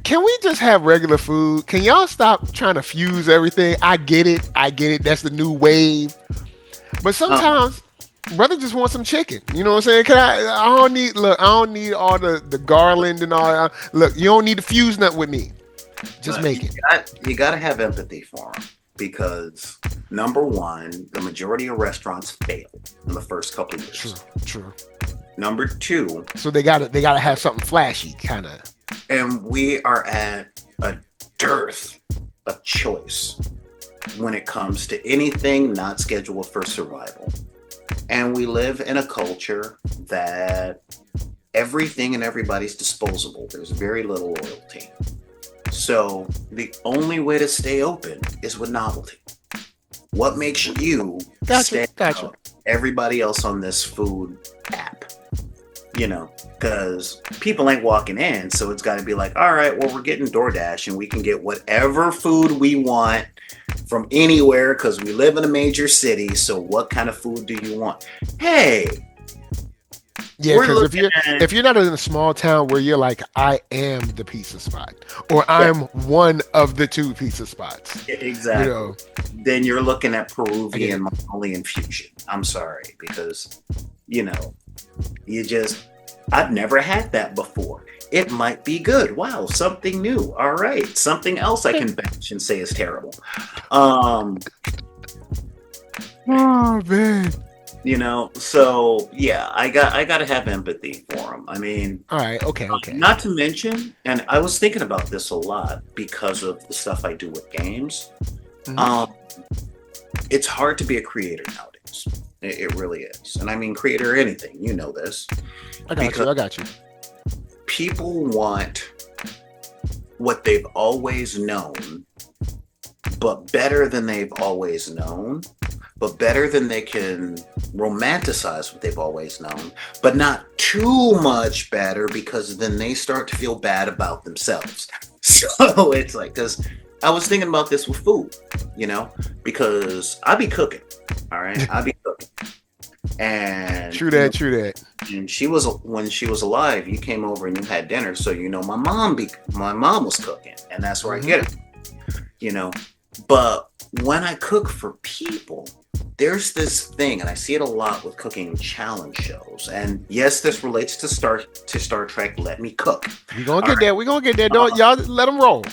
Speaker 1: can we just have regular food? Can y'all stop trying to fuse everything? I get it. That's the new wave. But sometimes, brother just wants some chicken. You know what I'm saying? I don't need all the garland and all that. Look, you don't need to fuse nothing with me. Just make it.
Speaker 2: You got to have empathy for them, because number one, the majority of restaurants fail in the first couple of years.
Speaker 1: True.
Speaker 2: Number two,
Speaker 1: so they gotta have something flashy, kind of.
Speaker 2: And we are at a dearth of choice when it comes to anything not scheduled for survival. And we live in a culture that everything and everybody's disposable. There's very little loyalty. So the only way to stay open is with novelty. What makes you stand out everybody else on this food app? You know, because people ain't walking in, so it's got to be like, all right, well, we're getting DoorDash and we can get whatever food we want from anywhere because we live in a major city. So what kind of food do you want? Hey.
Speaker 1: Yeah, because if you're not in a small town where you're like, I am the pizza spot, or I'm one of the two pizza spots.
Speaker 2: Exactly. You know, then you're looking at Peruvian Mongolian fusion. I'm sorry, because, you know, I've never had that before. It might be good. Wow, something new. All right. Something else I can bench and say is terrible.
Speaker 1: Oh, man.
Speaker 2: You know, so yeah, I got to have empathy for them. I mean,
Speaker 1: all right, okay.
Speaker 2: Not to mention, and I was thinking about this a lot because of the stuff I do with games. Mm-hmm. It's hard to be a creator nowadays. It really is, and I mean, creator anything. You know this.
Speaker 1: I got you.
Speaker 2: People want what they've always known, but better than they've always known. But better than they can romanticize what they've always known, but not too much better, because then they start to feel bad about themselves. So it's like, because I was thinking about this with food, you know, because I be cooking, all right? I be cooking. And
Speaker 1: true that.
Speaker 2: And when she was alive, you came over and you had dinner, so you know my mom was cooking, and that's where I get it, you know. But when I cook for people, there's this thing, and I see it a lot with cooking challenge shows. And yes, this relates to Star Trek. Let me cook.
Speaker 1: We're gonna get there. Don't y'all let them roll.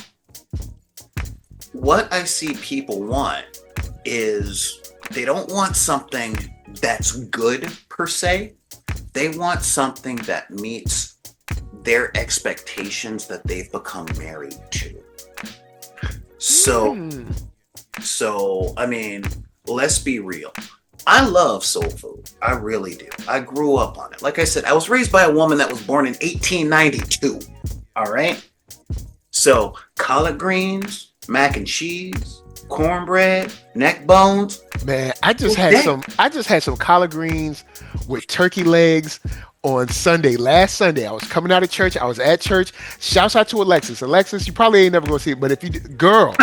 Speaker 2: What I see people want is they don't want something that's good per se. They want something that meets their expectations that they've become married to. So, I mean, let's be real. I love soul food. I really do. I grew up on it. Like I said, I was raised by a woman that was born in 1892. All right? So, collard greens, mac and cheese, cornbread, neck bones.
Speaker 1: Man, I just had some collard greens with turkey legs on Sunday. Last Sunday, I was coming out of church. I was at church. Shouts out to Alexis. Alexis, you probably ain't never gonna see it, but if you girl,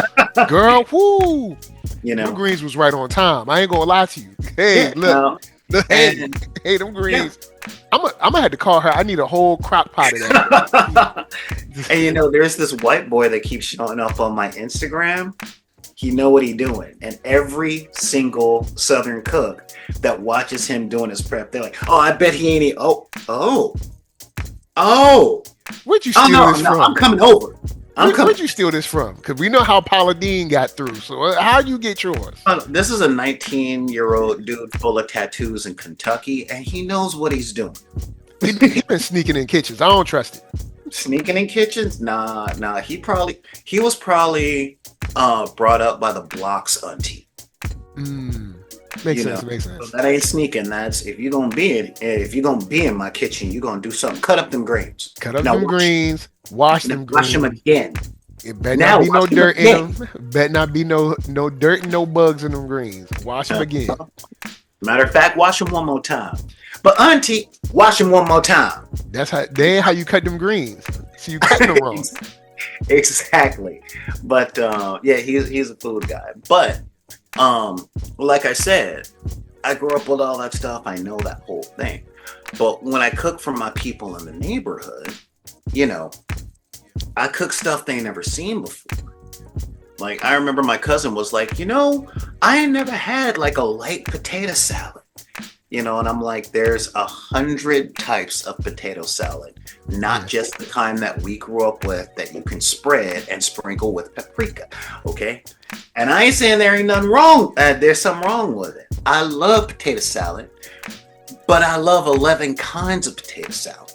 Speaker 1: whoo, you know, them greens was right on time. I ain't gonna lie to you. Hey, look, hey, them greens. Yeah. I'm gonna have to call her. I need a whole crock pot of that.
Speaker 2: And you know, there's this white boy that keeps showing up on my Instagram. He know what he doing, and every single Southern cook that watches him doing his prep, they're like, "Oh, I bet he ain't eat." Oh.
Speaker 1: Where'd you steal this from?
Speaker 2: I'm coming over.
Speaker 1: Where'd you steal this from? Because we know how Paula Deen got through. So how you get yours?
Speaker 2: This is a 19-year-old dude full of tattoos in Kentucky, and he knows what he's doing.
Speaker 1: He been sneaking in kitchens. I don't trust it.
Speaker 2: Sneaking in kitchens? Nah. He was probably brought up by the block's auntie.
Speaker 1: Makes sense. Makes sense.
Speaker 2: So that ain't sneaking. That's if you're gonna be in my kitchen, you're gonna do something. Cut up them greens.
Speaker 1: Cut up them greens. Wash them greens.
Speaker 2: Wash them again.
Speaker 1: It better not be no dirt in them. Better not be no dirt and no bugs in them greens. Wash them again.
Speaker 2: Matter of fact, wash them one more time. But auntie, wash them one more time.
Speaker 1: That's how you cut them greens. So you cutting them wrong.
Speaker 2: Exactly. But yeah, he's a food guy. But like I said, I grew up with all that stuff. I know that whole thing. But when I cook for my people in the neighborhood, I cook stuff they ain't never seen before. Like, I remember my cousin was like, I ain't never had like a light potato salad. And I'm like, there's 100 types of potato salad, not just the kind that we grew up with that you can spread and sprinkle with paprika. Okay. And I ain't saying there ain't nothing wrong. There's something wrong with it. I love potato salad, but I love 11 kinds of potato salad.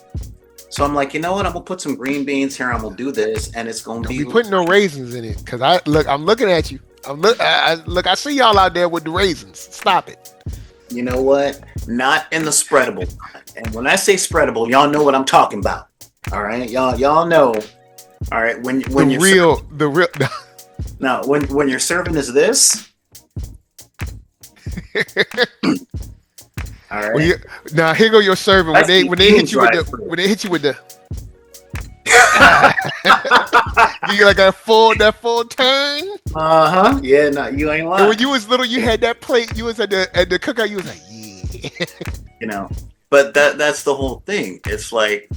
Speaker 2: So I'm like, you know what? I'm gonna put some green beans here. I'm gonna do this, and it's gonna
Speaker 1: be putting no raisins in it. Cause I'm looking at you. I see y'all out there with the raisins. Stop it.
Speaker 2: You know what? Not in the spreadable. And when I say spreadable, y'all know what I'm talking about. All right, y'all know. All right, when
Speaker 1: the
Speaker 2: you're
Speaker 1: real.
Speaker 2: Now, when you're serving is this. All right.
Speaker 1: Now here go your serving when they hit you with the you get like that full turn.
Speaker 2: Yeah, no, you ain't lying.
Speaker 1: And when you was little, you had that plate. You was at the cookout. You was like, yeah.
Speaker 2: But that's the whole thing. It's like,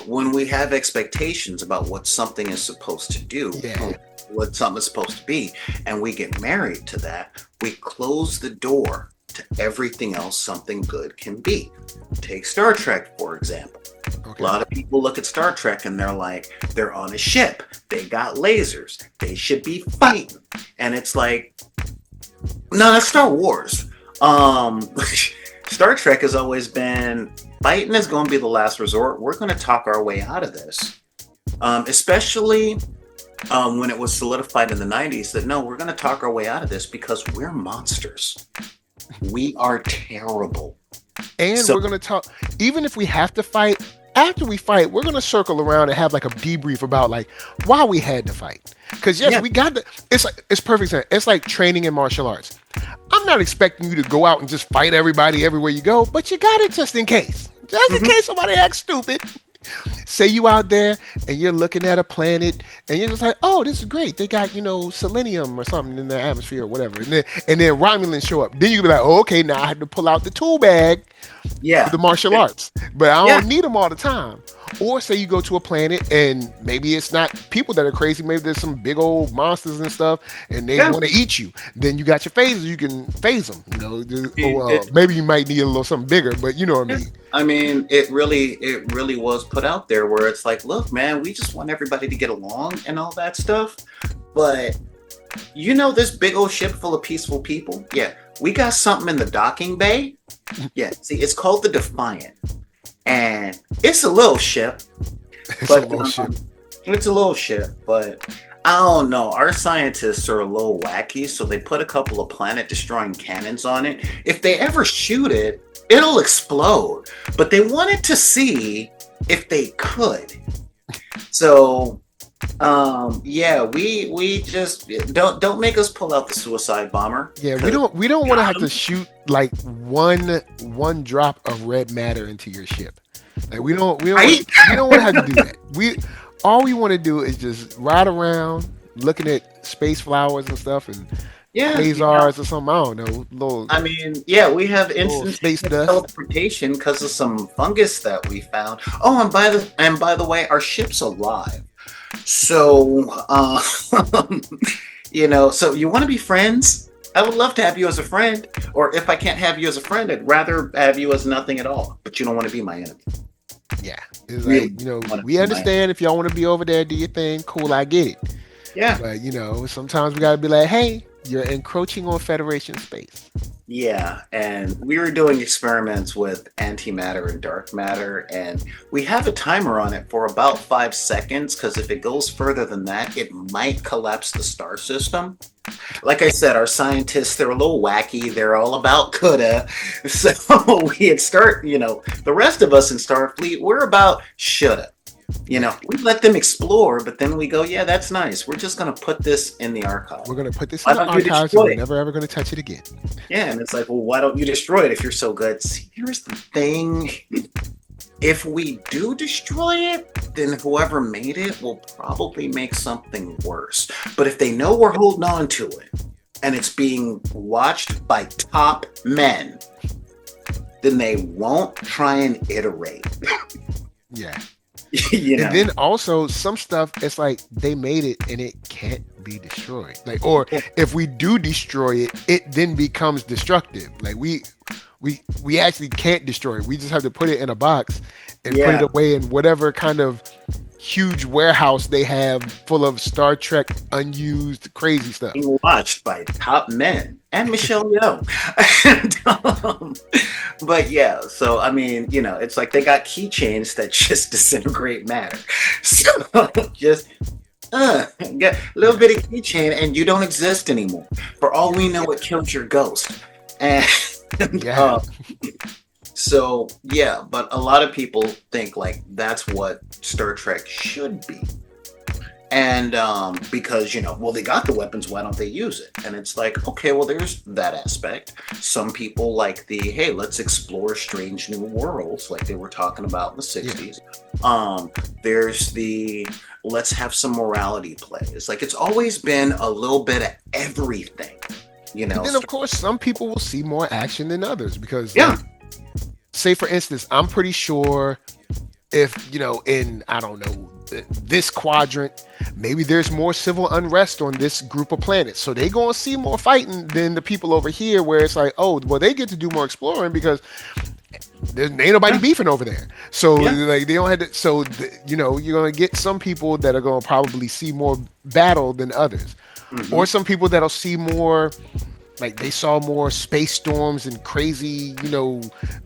Speaker 2: when we have expectations about what something is supposed to do, what something is supposed to be, and we get married to that, we close the door to everything else something good can be. Take Star Trek, for example. Okay. A lot of people look at Star Trek and they're like, they're on a ship, they got lasers, they should be fighting. And it's like, no, that's Star Wars. Star Trek has always been, fighting is going to be the last resort. We're going to talk our way out of this. Especially when it was solidified in the 90s that no, we're going to talk our way out of this because we're monsters. We are terrible.
Speaker 1: And we're going to talk, even if we have to fight, after we fight, we're going to circle around and have like a debrief about like why we had to fight. Because we got to, it's perfect. It's like training in martial arts. I'm not expecting you to go out and just fight everybody everywhere you go, but you got it just in case. Just in case somebody acts stupid. Say you out there and you're looking at a planet and you're just like, oh, this is great. They got, selenium or something in their atmosphere or whatever. And then Romulans show up. Then you can be like, oh, okay, now I have to pull out the tool bag for the martial arts. But I don't need them all the time. Or say you go to a planet and maybe it's not people that are crazy. Maybe there's some big old monsters and stuff and they want to eat you. Then you got your phasers. You can phase them. Maybe you might need a little something bigger, but you know what I mean.
Speaker 2: I mean, it really was put out there where it's like, look, man, we just want everybody to get along and all that stuff. But this big old ship full of peaceful people. Yeah, we got something in the docking bay. Yeah, see, it's called the Defiant. And it's a little ship. It's a little ship, but I don't know. Our scientists are a little wacky, so they put a couple of planet-destroying cannons on it. If they ever shoot it, it'll explode. But they wanted to see if they could. So, we just don't make us pull out the suicide bomber.
Speaker 1: Yeah, we don't want to have to shoot like one drop of red matter into your ship. Like we don't want to have to do that. All we want to do is just ride around looking at space flowers and stuff and quasars or something. I don't know. We have instant space teleportation because of some fungus that we found. Oh, and by the way, our ship's alive. So, so you want to be friends? I would love to have you as a friend. Or if I can't have you as a friend, I'd rather have you as nothing at all. But you don't want to be my enemy. Yeah. It's like, we understand if y'all want to be over there, do your thing. Cool, I get it.
Speaker 2: Yeah.
Speaker 1: But, sometimes we got to be like, hey, you're encroaching on Federation space.
Speaker 2: Yeah, and we were doing experiments with antimatter and dark matter, and we have a timer on it for about 5 seconds because if it goes further than that, it might collapse the star system. Like I said, our scientists, they're a little wacky. They're all about coulda. So the rest of us in Starfleet, we're about shoulda. We let them explore, but then we go, yeah, that's nice. We're just going to put this in the archive.
Speaker 1: We're going to put this
Speaker 2: Why
Speaker 1: in the
Speaker 2: don't you
Speaker 1: archives
Speaker 2: destroy
Speaker 1: and we're
Speaker 2: it?
Speaker 1: never ever going to touch it again.
Speaker 2: Yeah, and it's like, well, why don't you destroy it if you're so good? See, here's the thing. If we do destroy it, then whoever made it will probably make something worse. But if they know we're holding on to it and it's being watched by top men, then they won't try and iterate.
Speaker 1: Yeah.
Speaker 2: And
Speaker 1: then also some stuff, it's like they made it and it can't be destroyed. Like, or if we do destroy it, it then becomes destructive. Like we actually can't destroy it. We just have to put it in a box and put it away in whatever kind of huge warehouse they have full of Star Trek unused crazy stuff.
Speaker 2: Being watched by top men and Michelle Yeoh. But yeah, so I mean, it's like they got keychains that just disintegrate matter. So just get a little bit of keychain and you don't exist anymore. For all we know, it kills your ghost. And so yeah, but a lot of people think like that's what Star Trek should be. And because, they got the weapons, why don't they use it? And it's like, okay, well, there's that aspect. Some people like hey, let's explore strange new worlds, like they were talking about in the 60s. There's let's have some morality play. It's like, it's always been a little bit of everything,
Speaker 1: And then, of course, some people will see more action than others because, say, for instance, I'm pretty sure if, in, I don't know, this quadrant, maybe there's more civil unrest on this group of planets. So they going to see more fighting than the people over here where it's like, oh, well, they get to do more exploring because there ain't nobody beefing over there. So like they don't have to, so, you're going to get some people that are going to probably see more battle than others. Mm-hmm. Or some people that'll see more, like they saw more space storms and crazy,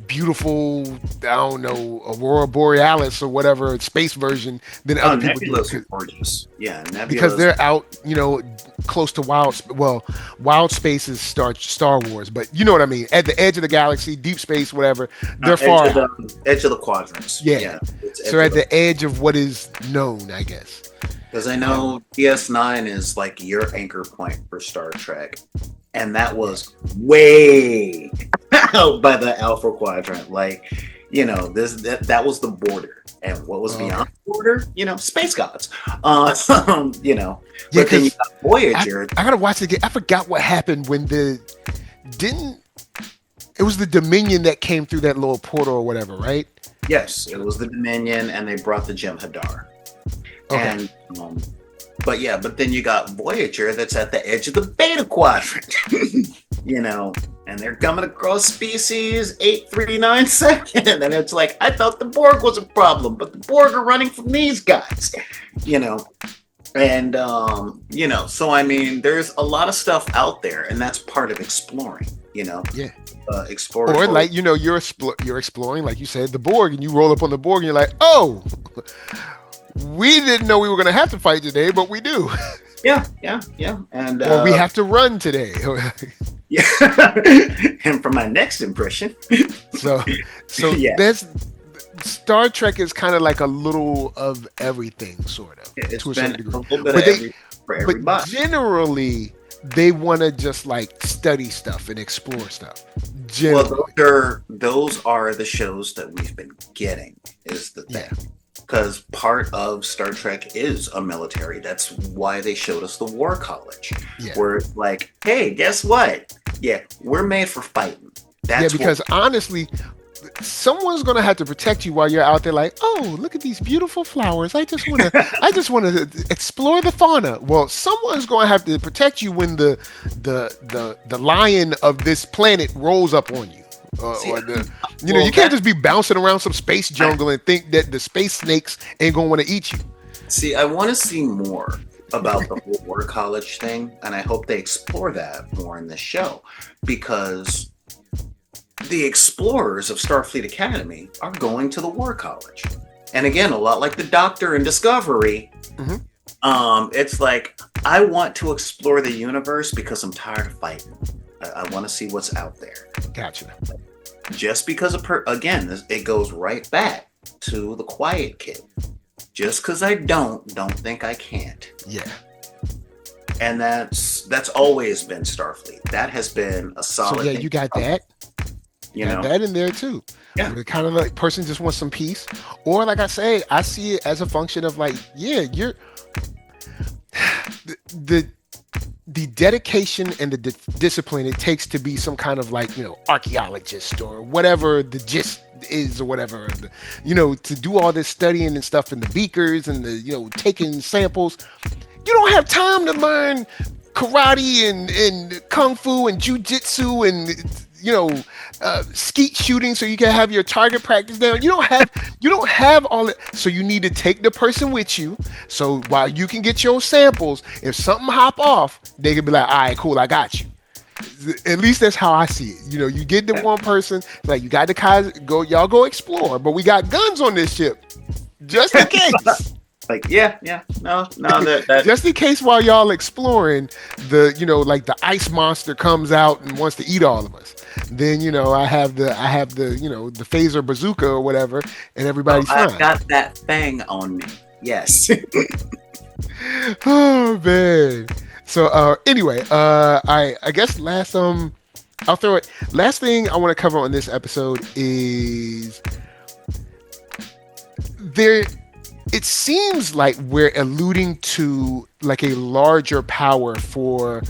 Speaker 1: beautiful, I don't know, Aurora Borealis or whatever space version than other people do.
Speaker 2: Nebulas are gorgeous. Yeah, Nebulas.
Speaker 1: Because they're out, close to wild space is Star Wars, but you know what I mean. At the edge of the galaxy, deep space, whatever, they're far out.
Speaker 2: Edge of the quadrants.
Speaker 1: Yeah. So at the edge of what is known, I guess.
Speaker 2: Because I know DS9 is like your anchor point for Star Trek. And that was way out by the Alpha Quadrant. Like, that was the border. And what was beyond the border? Space gods. But then you got Voyager.
Speaker 1: I gotta watch it again. I forgot what happened when it was the Dominion that came through that little portal or whatever, right?
Speaker 2: Yes, it was the Dominion, and they brought the Jem'Hadar. Okay. And but then you got Voyager that's at the edge of the Beta Quadrant, and they're coming across species 839 and it's like, I thought the Borg was a problem, but the Borg are running from these guys, and so I mean, there's a lot of stuff out there, and that's part of exploring, exploring.
Speaker 1: Or like, you're exploring, like you said, the Borg, and you roll up on the Borg, and you're like, oh. We didn't know we were going to have to fight today, but we do.
Speaker 2: Yeah. And
Speaker 1: or we have to run today.
Speaker 2: Yeah. And for my next impression.
Speaker 1: So there's Star Trek is kind of like a little of everything, sort of.
Speaker 2: It's
Speaker 1: to a
Speaker 2: been
Speaker 1: certain degree.
Speaker 2: A little bit for everybody.
Speaker 1: But generally, they want to just like study stuff and explore stuff. Generally.
Speaker 2: Well, those are the shows that we've been getting, is the thing. Yeah. Because part of Star Trek is a military. That's why they showed us the War College. Yeah. Where it's like, hey, guess what? Yeah, we're made for fighting.
Speaker 1: Because honestly, someone's gonna have to protect you while you're out there. Like, oh, look at these beautiful flowers. I just want to explore the fauna. Well, someone's gonna have to protect you when the lion of this planet rolls up on you. You can't just be bouncing around some space jungle and think that the space snakes ain't gonna want to eat you.
Speaker 2: See, I want to see more about the whole War College thing, and I hope they explore that more in the show, because the explorers of Starfleet Academy are going to the War College. And again, a lot like the Doctor in Discovery, it's like, I want to explore the universe because I'm tired of fighting. I want to see what's out there.
Speaker 1: Gotcha.
Speaker 2: Just because again, it goes right back to the quiet kid. Just because I don't think I can't.
Speaker 1: Yeah.
Speaker 2: And that's always been Starfleet. That has been a solid.
Speaker 1: So yeah, you got that. You got that in there too.
Speaker 2: Yeah.
Speaker 1: The kind of like person just wants some peace, or like I say, I see it as a function of like, yeah, you're the dedication and the discipline it takes to be some kind of like, you know, archaeologist or whatever the gist is or whatever, you know, to do all this studying and stuff in the beakers and the, you know, taking samples. You don't have time to learn karate and kung fu and jujitsu and, you know, skeet shooting so you can have your target practice down. You don't have all that. So you need to take the person with you. So while you can get your samples, if something hop off, they can be like, all right, cool, I got you. At least that's how I see it. You know, you get the one person, like, you got the guys, y'all go explore, but we got guns on this ship just in case.
Speaker 2: Like, no, that
Speaker 1: just in case while y'all exploring, the, you know, like the ice monster comes out and wants to eat all of us. Then, you know, I have the, you know, the phaser bazooka or whatever, and everybody's fine.
Speaker 2: I've got that thing on me. Yes.
Speaker 1: Oh man. So anyway, I guess I'll throw it. Last thing I want to cover on this episode is there. It seems like we're alluding to like a larger power for,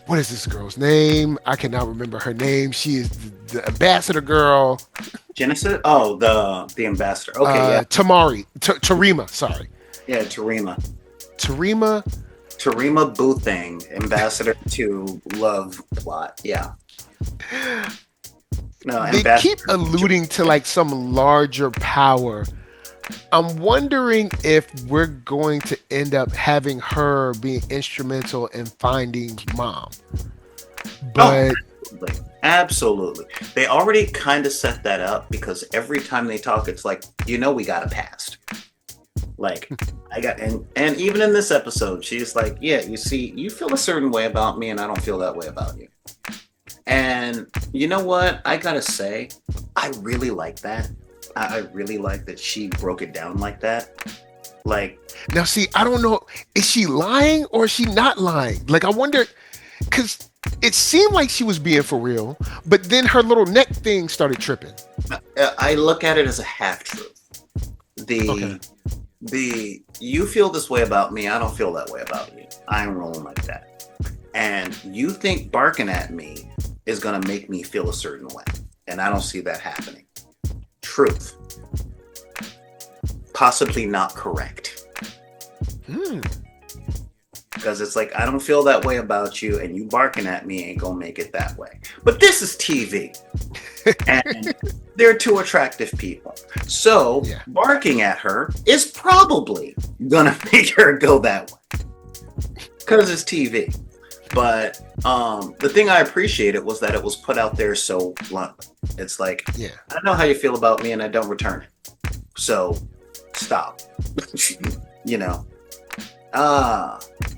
Speaker 1: what is this girl's name? I cannot remember her name. She is the ambassador girl.
Speaker 2: Genesis? Oh, the ambassador. Okay, yeah.
Speaker 1: Tarima, sorry.
Speaker 2: Yeah, Tarima.
Speaker 1: Tarima
Speaker 2: Wu-Tang, ambassador to love plot. Yeah. No,
Speaker 1: they keep alluding to like some larger power. I'm wondering if we're going to end up having her being instrumental in finding Mom. But
Speaker 2: absolutely. They already kind of set that up because every time they talk, it's like, you know, we got a past. Like, and even in this episode, she's like, yeah, you see, you feel a certain way about me and I don't feel that way about you. And you know what? I gotta say, I really like that. I really like that she broke it down like that. Like,
Speaker 1: now see, I don't know, is she lying or is she not lying? Like, I wonder, because it seemed like she was being for real, but then her little neck thing started tripping.
Speaker 2: I look at it as a half truth. You feel this way about me, I don't feel that way about you. I ain't rolling like that. And you think barking at me is gonna make me feel a certain way, and I don't see that happening. Truth. Possibly not correct. Because it's like, I don't feel that way about you, and you barking at me ain't gonna make it that way. But this is TV. And they're two attractive people. So barking at her is probably gonna make her go that way. Because it's TV. But the thing I appreciated was that it was put out there so blunt. It's like, I know how you feel about me and I don't return it. So stop. You know.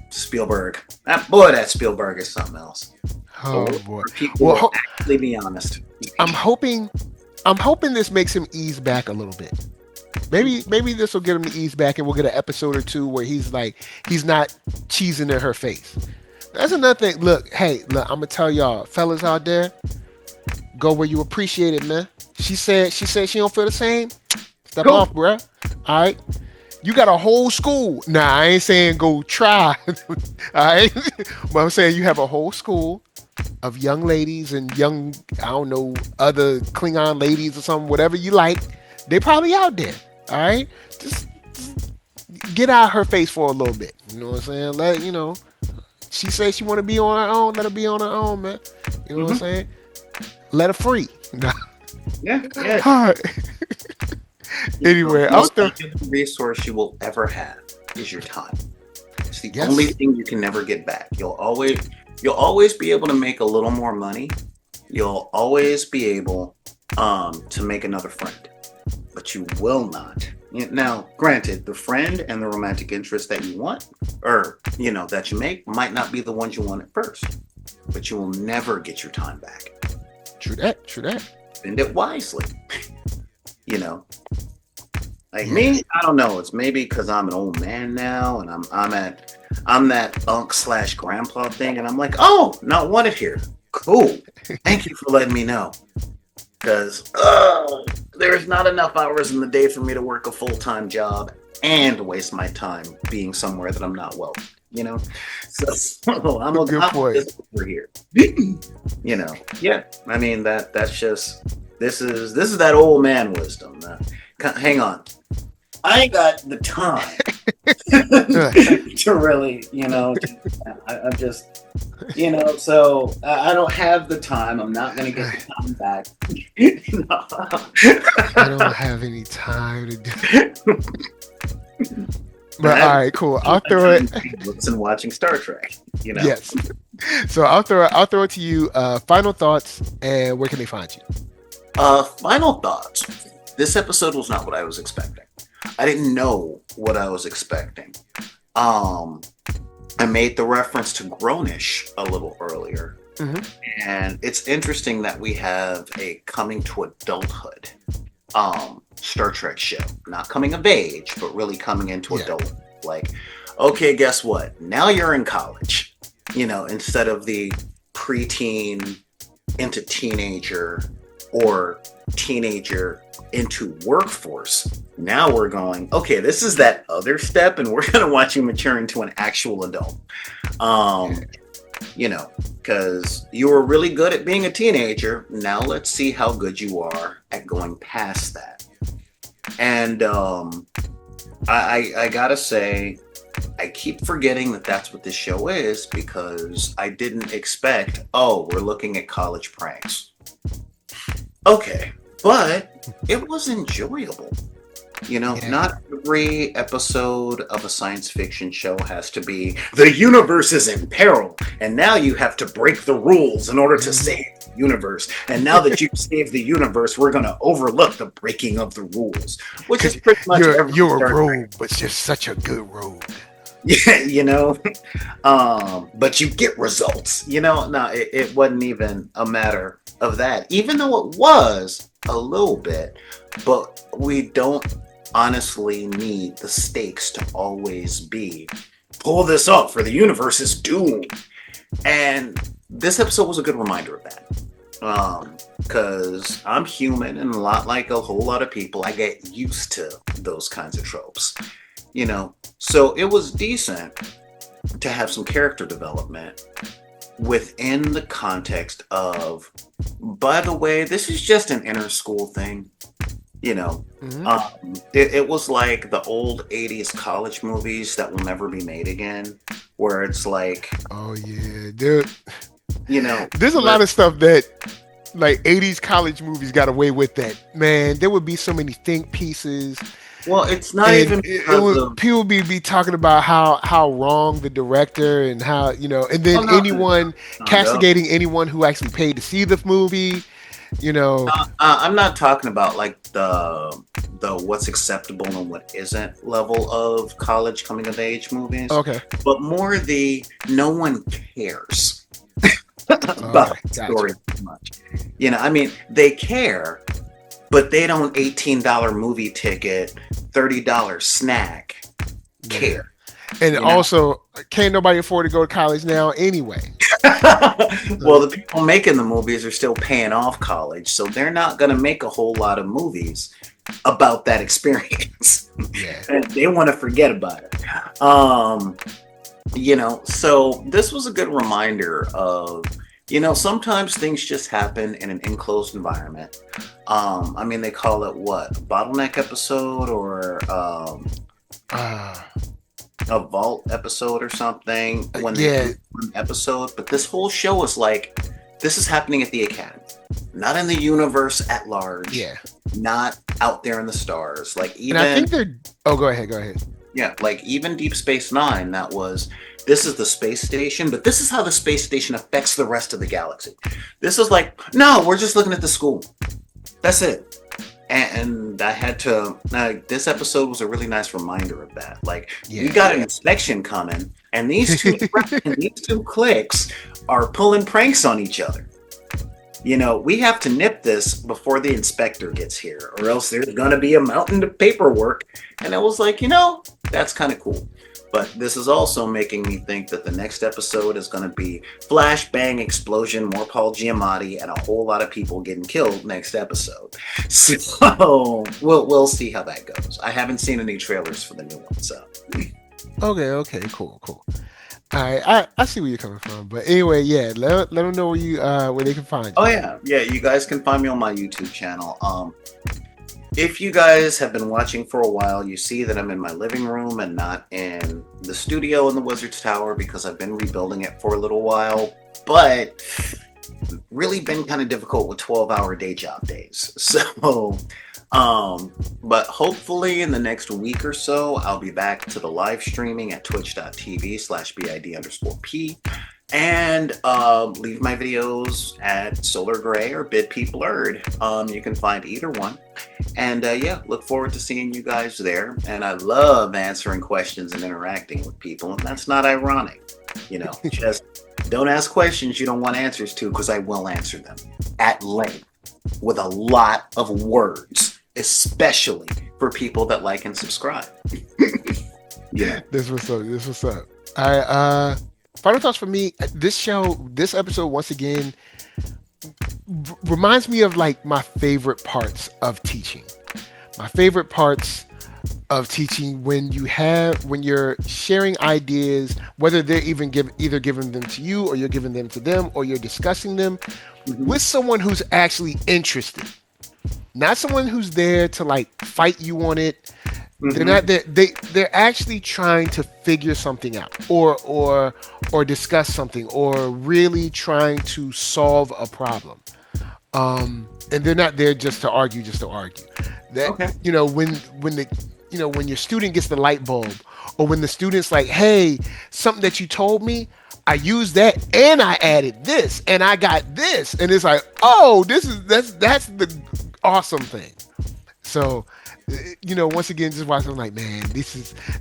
Speaker 2: Spielberg. That Spielberg is something else.
Speaker 1: Oh boy.
Speaker 2: People will actually be honest.
Speaker 1: I'm hoping this makes him ease back a little bit. Maybe this will get him to ease back and we'll get an episode or two where he's not cheesing in her face. That's another thing. Look, I'm gonna tell y'all, fellas out there, go where you appreciate it, man. She said she don't feel the same. Step off, bruh. All right. You got a whole school. Nah, I ain't saying go try. All right. But I'm saying you have a whole school of young ladies and young, I don't know, other Klingon ladies or something, whatever you like. They probably out there. All right. Just get out of her face for a little bit. You know what I'm saying? She says she want to be on her own. Let her be on her own, man. You know what I'm saying? Let her free.
Speaker 2: Yeah.
Speaker 1: All right. Anyway,
Speaker 2: the resource you will ever have is your time. It's the only thing you can never get back. You'll always be able to make a little more money, You'll always be able to make another friend, but you will not. Now, granted, the friend and the romantic interest that you want, or that you make, might not be the ones you want at first, but you will never get your time back.
Speaker 1: True that. True that.
Speaker 2: Spend it wisely. Like me, I don't know. It's maybe because I'm an old man now, and I'm that unk/grandpa thing, and I'm like, oh, not wanted here. Cool. Thank you for letting me know. Because there's not enough hours in the day for me to work a full-time job and waste my time being somewhere that I'm not welcome. So I'm a good point. Over here. Yeah. I mean that's just this is that old man wisdom. Hang on. I ain't got the time to really, I'm just, so I don't have the time. I'm not going to get the time back.
Speaker 1: I don't have any time to do it. But all right, cool. I'll throw it.
Speaker 2: And watching Star Trek,
Speaker 1: Yes. So I'll throw it to you. Final thoughts, and where can they find you?
Speaker 2: Final thoughts. This episode was not what I was expecting. I didn't know what I was expecting. I made the reference to Grownish a little earlier. Mm-hmm. And it's interesting that we have a coming to adulthood Star Trek show. Not coming of age, but really coming into adult. Like, okay, guess what? Now you're in college. Instead of the preteen into teenager or teenager into workforce. Now we're going, okay, this is that other step, and we're going to watch you mature into an actual adult. Because you were really good at being a teenager. Now let's see how good you are at going past that. And I gotta say, I keep forgetting that that's what this show is, because I didn't expect, we're looking at college pranks. Okay, but it was enjoyable. Not every episode of a science fiction show has to be, the universe is in peril, and now you have to break the rules in order to save the universe. And now that you've saved the universe, we're going to overlook the breaking of the rules. Which is pretty much
Speaker 1: you're a rogue, but you're such a good rogue.
Speaker 2: Yeah, but you get results. No, it wasn't even a matter of that, even though it was a little bit, but we don't honestly need the stakes to always be, pull this up for the universe is doomed. And this episode was a good reminder of that. Because I'm human, and a lot like a whole lot of people, I get used to those kinds of tropes. So it was decent to have some character development within the context of, by the way, this is just an inner school thing. Mm-hmm. It was like the old 80s college movies that will never be made again, where it's like,
Speaker 1: oh yeah, dude, there's a lot of stuff that like 80s college movies got away with. That, man, there would be so many think pieces.
Speaker 2: Well, it's not even
Speaker 1: people be talking about how wrong the director, and how, and then anyone castigating anyone who actually paid to see the movie.
Speaker 2: I'm not talking about like the what's acceptable and what isn't level of college coming of age movies.
Speaker 1: Okay,
Speaker 2: but more the no one cares about the story too much. I mean, they care, but they don't $18 movie ticket, $30 snack care.
Speaker 1: And also, can't nobody afford to go to college now anyway.
Speaker 2: Well, the people making the movies are still paying off college, so they're not going to make a whole lot of movies about that experience. Yeah. And they want to forget about it. So this was a good reminder of, sometimes things just happen in an enclosed environment. I mean, they call it what? A bottleneck episode, or a vault episode or something when they do an episode. But this whole show is like, this is happening at the Academy, not in the universe at large.
Speaker 1: Yeah.
Speaker 2: Not out there in the stars. Like, even.
Speaker 1: And I think they're. Oh, go ahead.
Speaker 2: Yeah, like even Deep Space Nine, that was, this is the space station, but this is how the space station affects the rest of the galaxy. This is like, no, we're just looking at the school. That's it. And I had to, this episode was a really nice reminder of that. Like, we got an inspection coming, and these two and these two cliques are pulling pranks on each other. You know, we have to nip this before the inspector gets here, or else there's going to be a mountain of paperwork. And I was like, you know, that's kind of cool. But this is also making me think that the next episode is going to be flash, bang, explosion, more Paul Giamatti, and a whole lot of people getting killed next episode. So we'll see how that goes. I haven't seen any trailers for the new one, so.
Speaker 1: Okay, cool. All right, I see where you're coming from, but anyway, yeah, let them know where they can find you.
Speaker 2: Oh yeah, you guys can find me on my YouTube channel. If you guys have been watching for a while, you see that I'm in my living room and not in the studio in the Wizard's Tower because I've been rebuilding it for a little while, but really been kind of difficult with 12-hour day job days. So, but hopefully in the next week or so, I'll be back to the live streaming at twitch.tv/BID_P. And leave my videos at Solar Gray or Bid Blurred. You can find either one. And look forward to seeing you guys there. And I love answering questions and interacting with people. And that's not ironic. You know, just don't ask questions you don't want answers to, because I will answer them at length with a lot of words, especially for people that like and subscribe. Yeah.
Speaker 1: This was up. Final thoughts for me. This episode, once again, reminds me of like my favorite parts of teaching. My favorite parts of teaching when you're sharing ideas, whether they're either giving them to you or you're giving them to them or you're discussing them with someone who's actually interested, not someone who's there to like fight you on it. They're not there. They're actually trying to figure something out, or discuss something, or really trying to solve a problem. And they're not there just to argue. That when your student gets the light bulb, or when the student's like, "Hey, something that you told me, I used that, and I added this, and I got this," and it's like, "Oh, that's the awesome thing." So. Once again, just watching, I'm like, man,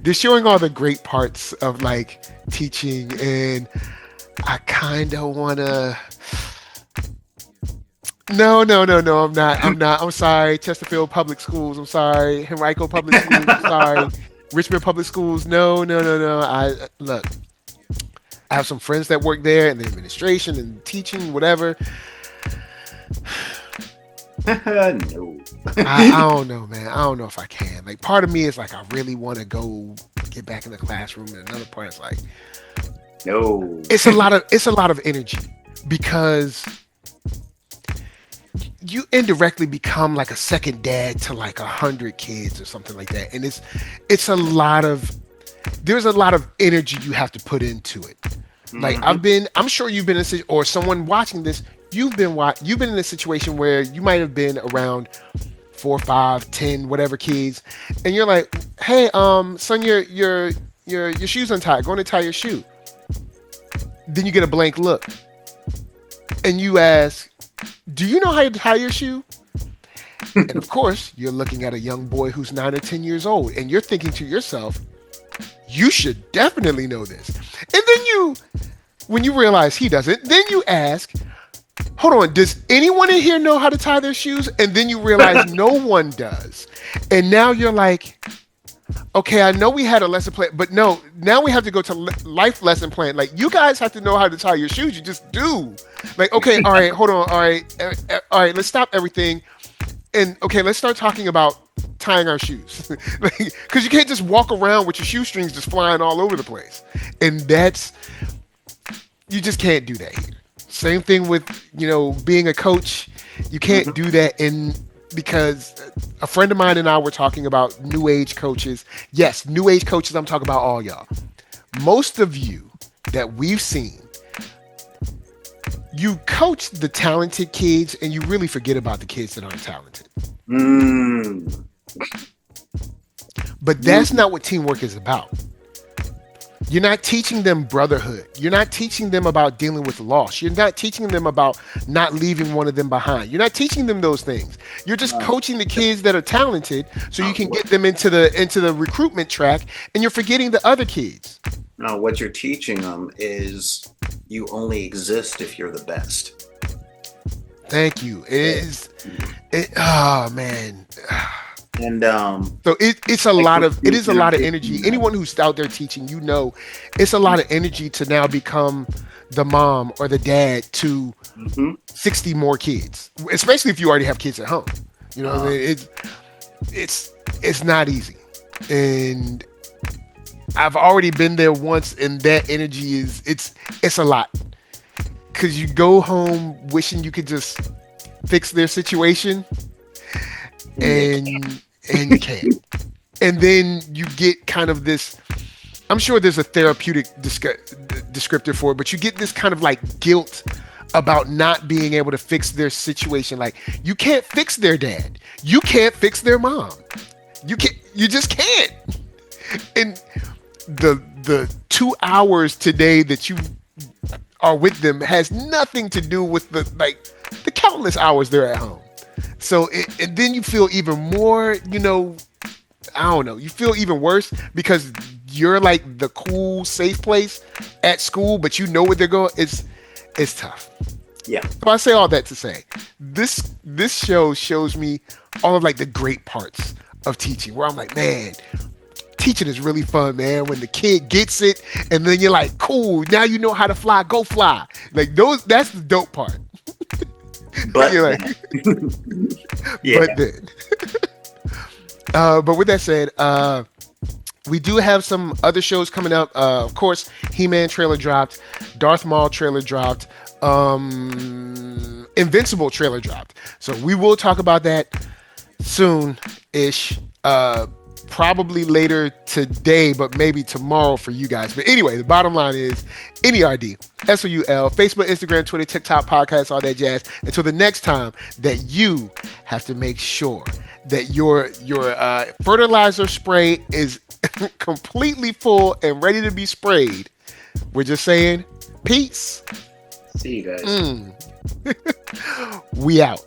Speaker 1: they're showing all the great parts of like teaching, and I kind of want to. No, I'm not. I'm sorry, Chesterfield Public Schools. I'm sorry, Henrico Public Schools. I'm sorry, Richmond Public Schools. No. I have some friends that work there in the administration and teaching, whatever.
Speaker 2: No.
Speaker 1: I don't know, man. I don't know if I can. Like, part of me is like, I really want to go get back in the classroom, and another part is like,
Speaker 2: no.
Speaker 1: It's a lot of energy, because you indirectly become like a second dad to like 100 kids or something like that, and there's a lot of energy you have to put into it. Like, I'm sure you've been in or someone watching this. You've been in a situation where you might have been around 4, 5, 10, whatever kids, and you're like, "Hey, son, your shoe's untied. Go and tie your shoe." Then you get a blank look, and you ask, "Do you know how to tie your shoe?" And of course, you're looking at a young boy who's 9 or 10 years old, and you're thinking to yourself, "You should definitely know this." And then when you realize he doesn't, then you ask, "Hold on, does anyone in here know how to tie their shoes?" And then you realize no one does. And now you're like, okay, I know we had a lesson plan, but no, now we have to go to life lesson plan. Like, you guys have to know how to tie your shoes. You just do. Like, okay, all right, hold on. All right, let's stop everything. And okay, let's start talking about tying our shoes. Because you can't just walk around with your shoestrings just flying all over the place. And you just can't do that here. Same thing with, being a coach. You can't do that because a friend of mine and I were talking about new age coaches. Yes, new age coaches, I'm talking about all y'all. Most of you that we've seen, you coach the talented kids and you really forget about the kids that aren't talented. But that's not what teamwork is about. You're not teaching them brotherhood. You're not teaching them about dealing with loss. You're not teaching them about not leaving one of them behind. You're not teaching them those things. You're just coaching the kids that are talented so you can get them into the recruitment track, and you're forgetting the other kids.
Speaker 2: No, what you're teaching them is you only exist if you're the best.
Speaker 1: Thank you. Oh man.
Speaker 2: And
Speaker 1: so it's a lot of energy. Anyone who's out there teaching, it's a lot of energy to now become the mom or the dad to 60 more kids, especially if you already have kids at home. You know what I mean? It's not easy, and I've already been there once, and that energy it's a lot, because you go home wishing you could just fix their situation, and you can't. And then you get kind of this, I'm sure there's a therapeutic descriptor for it, but you get this kind of like guilt about not being able to fix their situation. Like, you can't fix their dad. You can't fix their mom. You just can't. And the 2 hours today that you are with them has nothing to do with the countless hours they're at home. So and then you feel even more, I don't know, you feel even worse because you're like the cool, safe place at school, but you know where they're going. It's tough.
Speaker 2: Yeah.
Speaker 1: So I say all that to say, this show shows me all of like the great parts of teaching, where I'm like, man, teaching is really fun, man. When the kid gets it, and then you're like, cool, now you know how to fly, go fly. Like that's the dope part.
Speaker 2: But
Speaker 1: you're like,
Speaker 2: yeah.
Speaker 1: But then, but with that said, we do have some other shows coming up. Of course, He-Man trailer dropped, Darth Maul trailer dropped, Invincible trailer dropped. So we will talk about that soon-ish. Probably later today, but maybe tomorrow for you guys. But anyway, the bottom line is NERD, SOUL, Facebook, Instagram, Twitter, TikTok, podcast, all that jazz. Until the next time that you have to make sure that your fertilizer spray is completely full and ready to be sprayed. We're just saying, peace.
Speaker 2: See you guys.
Speaker 1: We out.